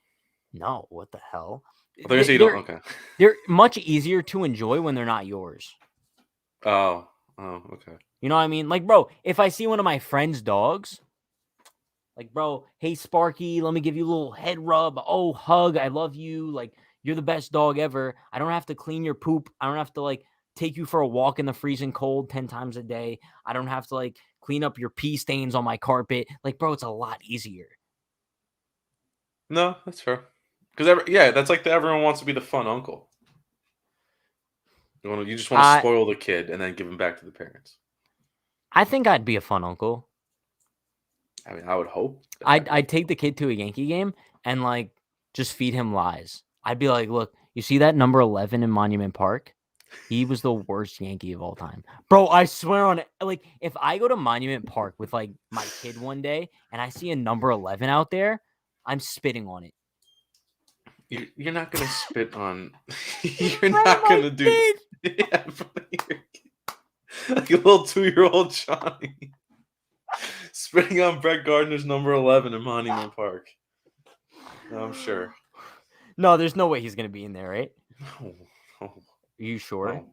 No, what the hell? I thought you said you don't. Okay. They're much easier to enjoy when they're not yours. Oh, okay. You know what I mean? Like, bro, if I see one of my friend's dogs, like, bro, hey, Sparky, let me give you a little head rub. Oh, hug. I love you. Like, you're the best dog ever. I don't have to clean your poop. I don't have to, like, take you for a walk in the freezing cold 10 times a day. I don't have to like clean up your pee stains on my carpet. Like, bro, it's a lot easier. No, that's fair. Because that's like everyone wants to be the fun uncle. You just want to spoil the kid and then give him back to the parents. I think I'd be a fun uncle. I mean, I would hope. I'd take the kid to a Yankee game and like just feed him lies. I'd be like, look, you see that number 11 in Monument Park? He was the worst Yankee of all time. Bro, I swear on it. Like, if I go to Monument Park with like my kid one day and I see a number 11 out there, I'm spitting on it. You're not gonna spit on. You're not gonna do. Yeah, like a little 2-year-old Johnny spitting on Brett Gardner's number 11 in Monument Park. I'm sure. No, there's no way he's gonna be in there, right? No. Are you sure? No.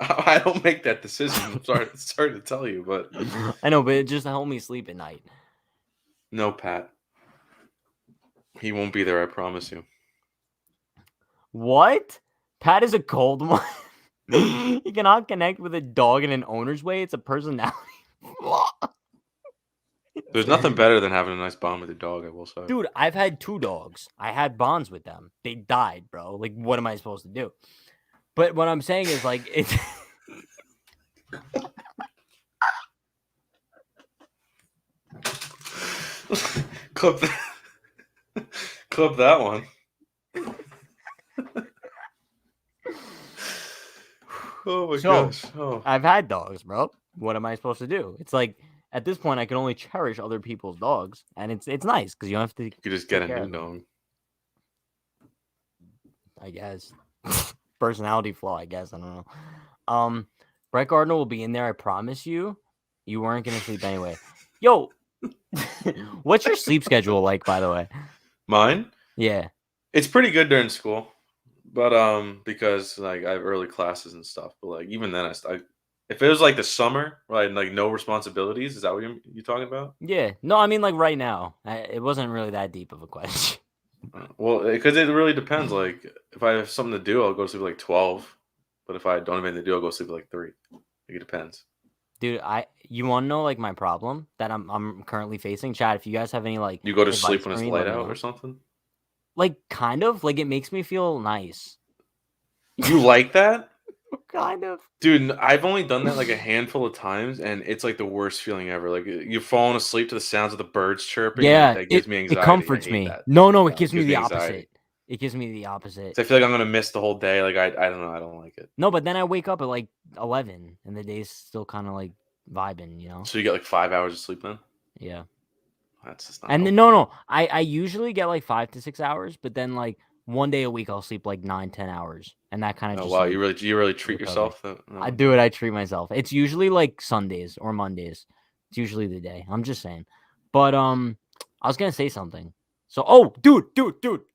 I don't make that decision. I'm sorry to tell you, but I know, but it just helped me sleep at night. No, Pat. He won't be there, I promise you. What? Pat is a cold one. He cannot connect with a dog in an owner's way. It's a personality. There's nothing better than having a nice bond with your dog, I will say. Dude, I've had 2 dogs. I had bonds with them. They died, bro. Like, what am I supposed to do? But what I'm saying is, like, it's... Clip that one. Oh my gosh. Oh. I've had dogs, bro. What am I supposed to do? It's like at this point I can only cherish other people's dogs, and it's nice because you don't have to. You could just get a new dog. I guess. Personality flaw, I guess. I don't know. Brett Gardner will be in there, I promise you. You weren't gonna sleep anyway. Yo, what's your sleep schedule like, by the way? Mine? Yeah. It's pretty good during school. But because like I have early classes and stuff, but like even then if it was like the summer, right, like no responsibilities, is that what you're talking about? Yeah. No, I mean like right now. It wasn't really that deep of a question. Well, because it really depends. Like if I have something to do, I'll go to sleep at like 12. But if I don't have anything to do, I'll go to sleep at like 3. Like, it depends. Dude, you want to know like my problem that I'm currently facing? Chad, if you guys have any like you go to sleep when it's light out or something? Like kind of like it makes me feel nice. You like that? Kind of. Dude, I've only done that like a handful of times, and it's like the worst feeling ever. Like you're falling asleep to the sounds of the birds chirping. Yeah, that gives me anxiety. It comforts me. That. No, it gives me the opposite. It gives me the opposite. So I feel like I'm gonna miss the whole day. Like I don't know. I don't like it. No, but then I wake up at like 11, and the day's still kind of like vibing, you know. So you get like 5 hours of sleep then? Yeah. That's just not. And then no. I usually get like 5 to 6 hours, but then like one day a week I'll sleep like 9-10 hours, and that kind of. Oh wow, like, you really treat yourself. No. I do it. I treat myself. It's usually like Sundays or Mondays. It's usually the day. I'm just saying. But I was gonna say something. So dude,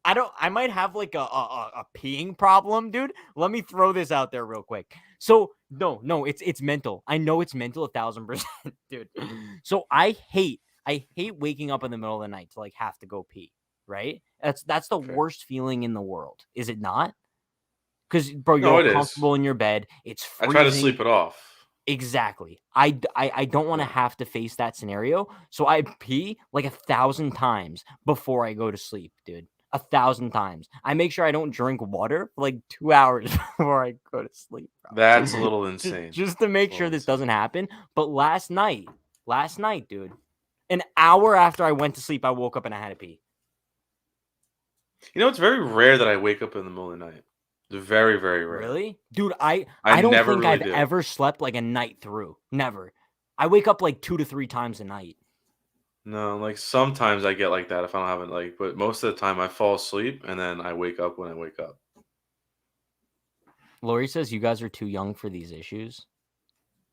I might have like a peeing problem, dude. Let me throw this out there real quick. So no, it's mental. I know it's mental 1,000%, dude. So I hate waking up in the middle of the night to like have to go pee. Right? That's the worst feeling in the world. Is it not? Because bro, you're comfortable in your bed. It's freezing. I try to sleep it off. Exactly. I don't want to have to face that scenario. So I pee like 1,000 times before I go to sleep, dude. 1,000 times. I make sure I don't drink water for like 2 hours before I go to sleep, bro. That's a little insane. Just to make sure this doesn't happen. But last night, dude, an hour after I went to sleep, I woke up and I had to pee. You know, it's very rare that I wake up in the middle of the night. It's very, very rare. Really? Dude, I don't think I've ever slept like a night through. Never. I wake up like 2 to 3 times a night. No, like sometimes I get like that if I don't have it, like, but most of the time I fall asleep and then I wake up when I wake up. Lori says you guys are too young for these issues.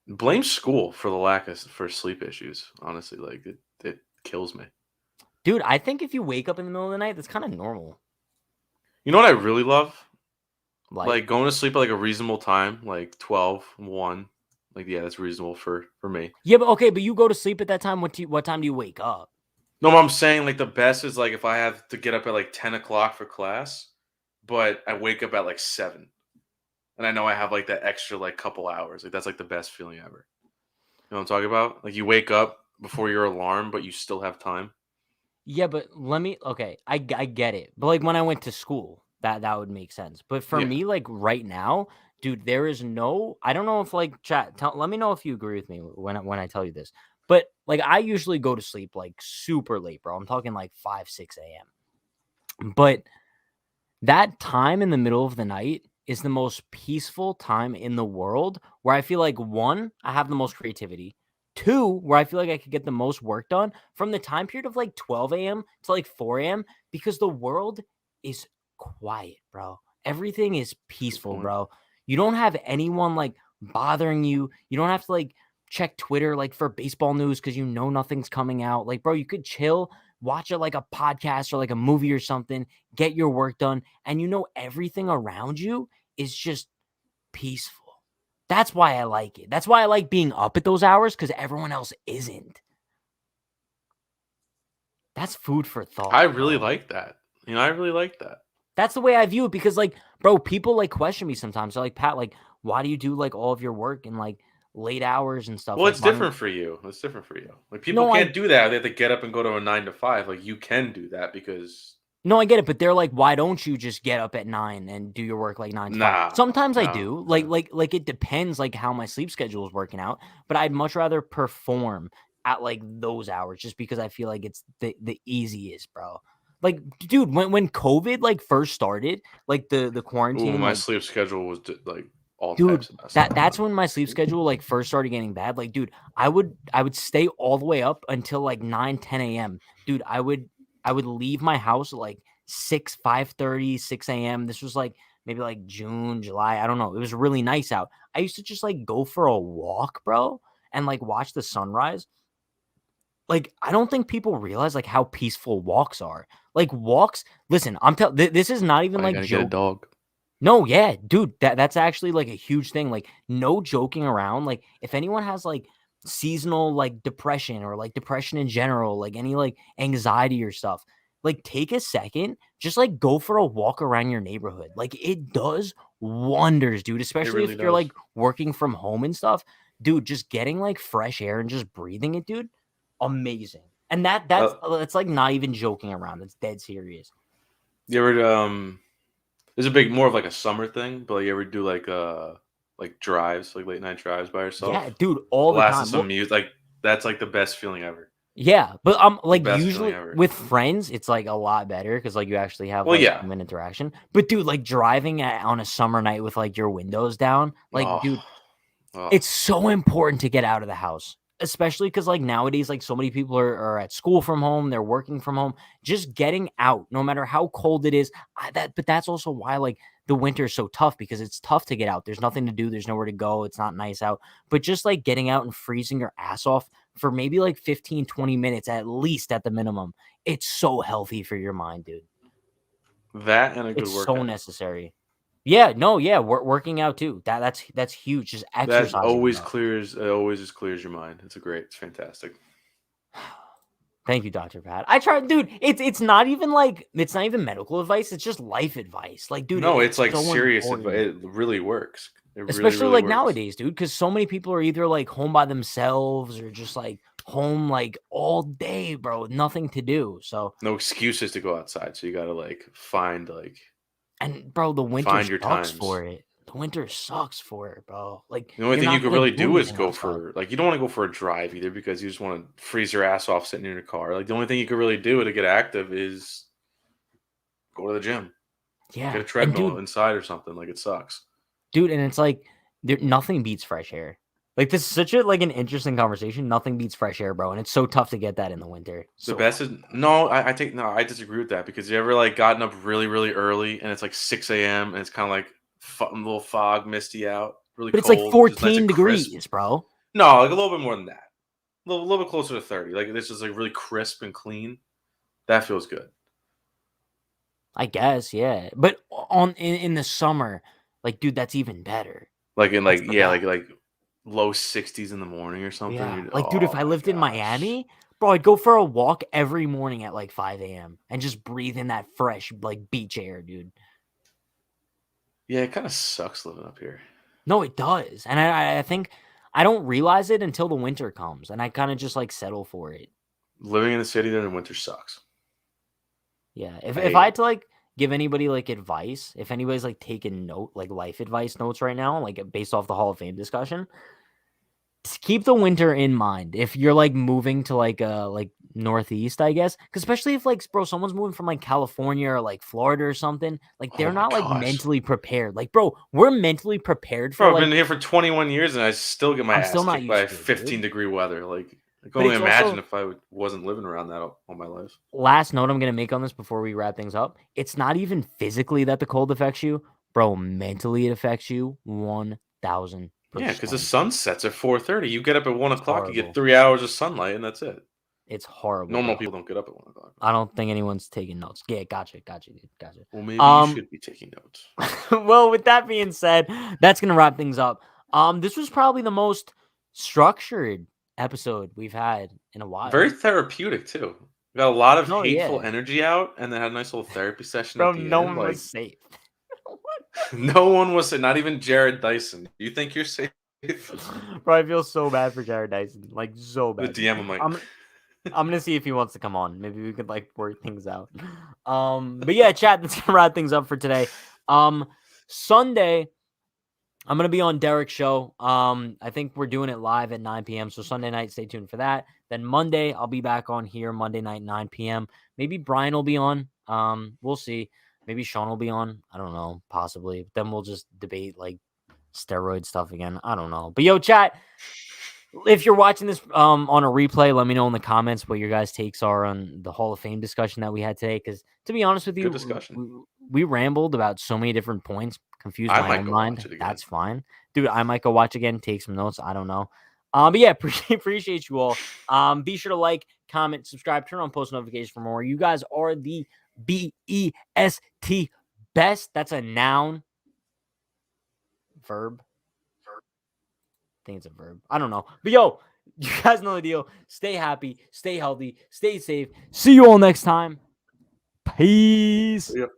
Blame school for the lack of sleep issues. Honestly, like it kills me. Dude, I think if you wake up in the middle of the night, that's kind of normal. You know what I really love? Like going to sleep at like a reasonable time, like 12, 1. Like, yeah, that's reasonable for me. Yeah, but you go to sleep at that time. What time do you wake up? No, I'm saying like the best is like if I have to get up at like 10 o'clock for class, but I wake up at like 7. and I know I have like that extra like couple hours. Like that's like the best feeling ever. You know what I'm talking about? Like you wake up before your alarm, but you still have time. Yeah, but okay, I get it. But like when I went to school, that would make sense. But for Yeah. me, like right now, dude, there is no. I don't know if like chat. Let me know if you agree with me when I tell you this. But like I usually go to sleep like super late, bro. I'm talking like 5, 6 a.m. But that time in the middle of the night is the most peaceful time in the world where I feel like one, I have the most creativity. Two, where I feel like I could get the most work done from the time period of like 12 a.m. to like 4 a.m. because the world is quiet, bro. Everything is Good peaceful, point. bro. You don't have anyone like bothering you. You don't have to like check Twitter like for baseball news because you know nothing's coming out. Like, bro, you could chill, watch it like a podcast or like a movie or something, get your work done, and you know everything around you is just peaceful. That's why I like it. That's why I like being up at those hours because everyone else isn't. That's food for I thought, really bro. like that. You know, I really like that. That's the way I view it because, like, bro, people like question me sometimes. They're like, Pat, like, why do you do like all of your work in like late hours and stuff? Well, Like, it's why don't different for you. It's different for you. Like people no, can't do that. They have to get up and go to a 9 to 5. Like you can do that because I get it, but they're like, why don't you just get up at 9 and do your work like 9 to 5? nah, Sometimes I no, do. no. Like it depends like how my sleep schedule is working out, but I'd much rather perform at like those hours just because I feel like it's the easiest, bro. Like, dude, when COVID like first started, like the Ooh, quarantine, my like, sleep schedule was like all dude, types of messed up, that's man. when my sleep schedule like first started getting bad. Like, dude, I would stay all the way up until like 9, 10 a.m. Dude, I would leave my house at like 6, 5:30, 6 a.m. This was like maybe like June, July. I don't know. It was really nice out. I used to just like go for a walk, bro, and like watch the sunrise. Like, I don't think people realize like how peaceful walks are. Like walks, listen, I'm telling this is not even Why you like gotta get a joke. dog? No, yeah, dude, that's actually like a huge thing. Like, no joking around. Like, if anyone has like seasonal like depression or like depression in general, like any like anxiety or stuff, like take a second, just like go for a walk around your neighborhood. Like, it does wonders, dude, It especially if really you're does. like working from home and stuff. Dude, just getting like fresh air and just breathing it, dude, amazing. And Uh, that's like not even joking around. It's dead serious. you ever It's a big more of like a summer thing, but like, you ever do like drives, like late night drives by Yeah, yourself, dude, all the blasting time. some music? Like that's like the best feeling ever. Yeah, but, The like, best feeling usually ever. with friends, it's, like, a lot better because like, you actually have, Well, like, yeah. human interaction, but, dude, like, driving on a summer night with, like, your windows down, like, Oh, dude, oh. it's so important to get out of the house, especially because like, nowadays, like, so many people are at school from home, they're working from home. Just getting out, no matter how cold it is, but that's also why, like, the winter is so tough because it's tough to get out. There's nothing to do, there's nowhere to go, it's not nice out, but just, like, getting out and freezing your ass off for maybe, like, 15, 20 minutes at least at the minimum, it's so healthy for your mind, dude. That and a good It's so workout. necessary. Yeah, no, yeah, working out too. That's huge. Just That exercising, always bro. clears. It always just clears your mind. It's fantastic. Thank you, Dr. Pat. I tried, dude. It's not even medical advice. It's just life advice. Like, dude, No, it's it's like so serious advice. important, It really works. It really, especially really like works. nowadays, dude. Because so many people are either like home by themselves or just like home like all day, bro, with nothing to do. So, No excuses to go outside. So you gotta and bro, the winter find your sucks times. for it. The winter sucks for it, bro. Like, The only you're thing you not could gonna really do do is anything go outside. for like you don't want to go for a drive either because you just want to freeze your ass off sitting in your car. Like the only thing you could really do to get active is go to the gym, get Yeah, a and treadmill inside or something. Like it sucks. and it's like nothing beats fresh air. Like, this is such a like an interesting conversation. Nothing beats fresh air, bro, and it's so tough to get that in the winter. The So best tough. is no, I disagree with that because you ever like gotten up really, really early and it's like 6 a.m. and it's kind of like a little fog, misty out, really But it's like cold, but just nice and 14 crisp. degrees, bro. No, like a little bit more than that. A little bit closer to 30. Like this is like really crisp and clean. That feels good. I guess, yeah. But in the summer, like, dude, that's even better. Like in That's like the yeah, best. like low 60s in the morning or something. Yeah. You're, Like, dude, if oh I my lived in gosh. Miami, bro, I'd go for a walk every morning at like 5 a.m. and just breathe in that fresh, like, beach air, dude. Yeah, it kind of sucks living up here. No, it does. And I think I don't realize it until the winter comes, and I kind of just like settle for it. Living in the city during the winter sucks. Yeah. I If hate I it. had to like give anybody like advice, if anybody's like taking note, like life advice notes right now, like based off the Hall of Fame discussion, just keep the winter in mind. If you're like moving to like northeast, I guess, 'cause especially if like bro, someone's moving from like California or like Florida or something, like Oh they're my not like gosh. mentally prepared. Like, bro, we're mentally prepared for Bro, I've been like here for 21 years and I still get my I'm still ass not kicked by used to it, dude. 15-degree weather. Like, I can But only it's imagine also if I wasn't living around that all my life. last note I'm gonna make on this before we wrap things up. It's not even physically that the cold affects you, bro. Mentally, it affects you 1,000%. Yeah, because the sun sets at 4:30. You get up at 1 It's o'clock, you get horrible. 3 hours of sunlight, and that's it. It's horrible, Normal bro. people don't get up at 1 o'clock. I don't think anyone's taking notes. Yeah, gotcha, dude, gotcha. Well, maybe you should be taking notes. Well, with that being said, that's gonna wrap things up. This was probably the most structured episode we've had in a while. Very therapeutic, too. We got a lot of No, hateful yeah, energy out and then had a nice little therapy session bro. at the No end. one was Like, safe. no one was, not even Jared Dyson. You think you're safe? Bro, I feel so bad for Jared Dyson. Like so The bad. DM, I'm like, I'm gonna see if he wants to come on. Maybe we could like work things out. But yeah, chat, that's gonna wrap things up for today. Sunday, I'm gonna be on Derek's show. I think we're doing it live at 9 p.m. So Sunday night, stay tuned for that. Then Monday, I'll be back on here Monday night, 9 p.m. Maybe Brian will be on. We'll see. Maybe Sean will be on. I don't know, possibly. Then we'll just debate like steroid stuff again. I don't know. But yo, chat, if you're watching this on a replay, let me know in the comments what your guys' takes are on the Hall of Fame discussion that we had today. Because to be honest with good you, discussion. we rambled about so many different points, confused I my might own go watch mind. it again. That's fine, dude. I might go watch again, take some notes. I don't know. But yeah, appreciate you all. Be sure to like, comment, subscribe, turn on post notifications for more. You guys are the BEST best. That's a noun. Verb. I think it's a verb. I don't know. But yo, you guys know the deal. Stay happy, stay healthy, stay safe. See you all next time. Peace. Yep.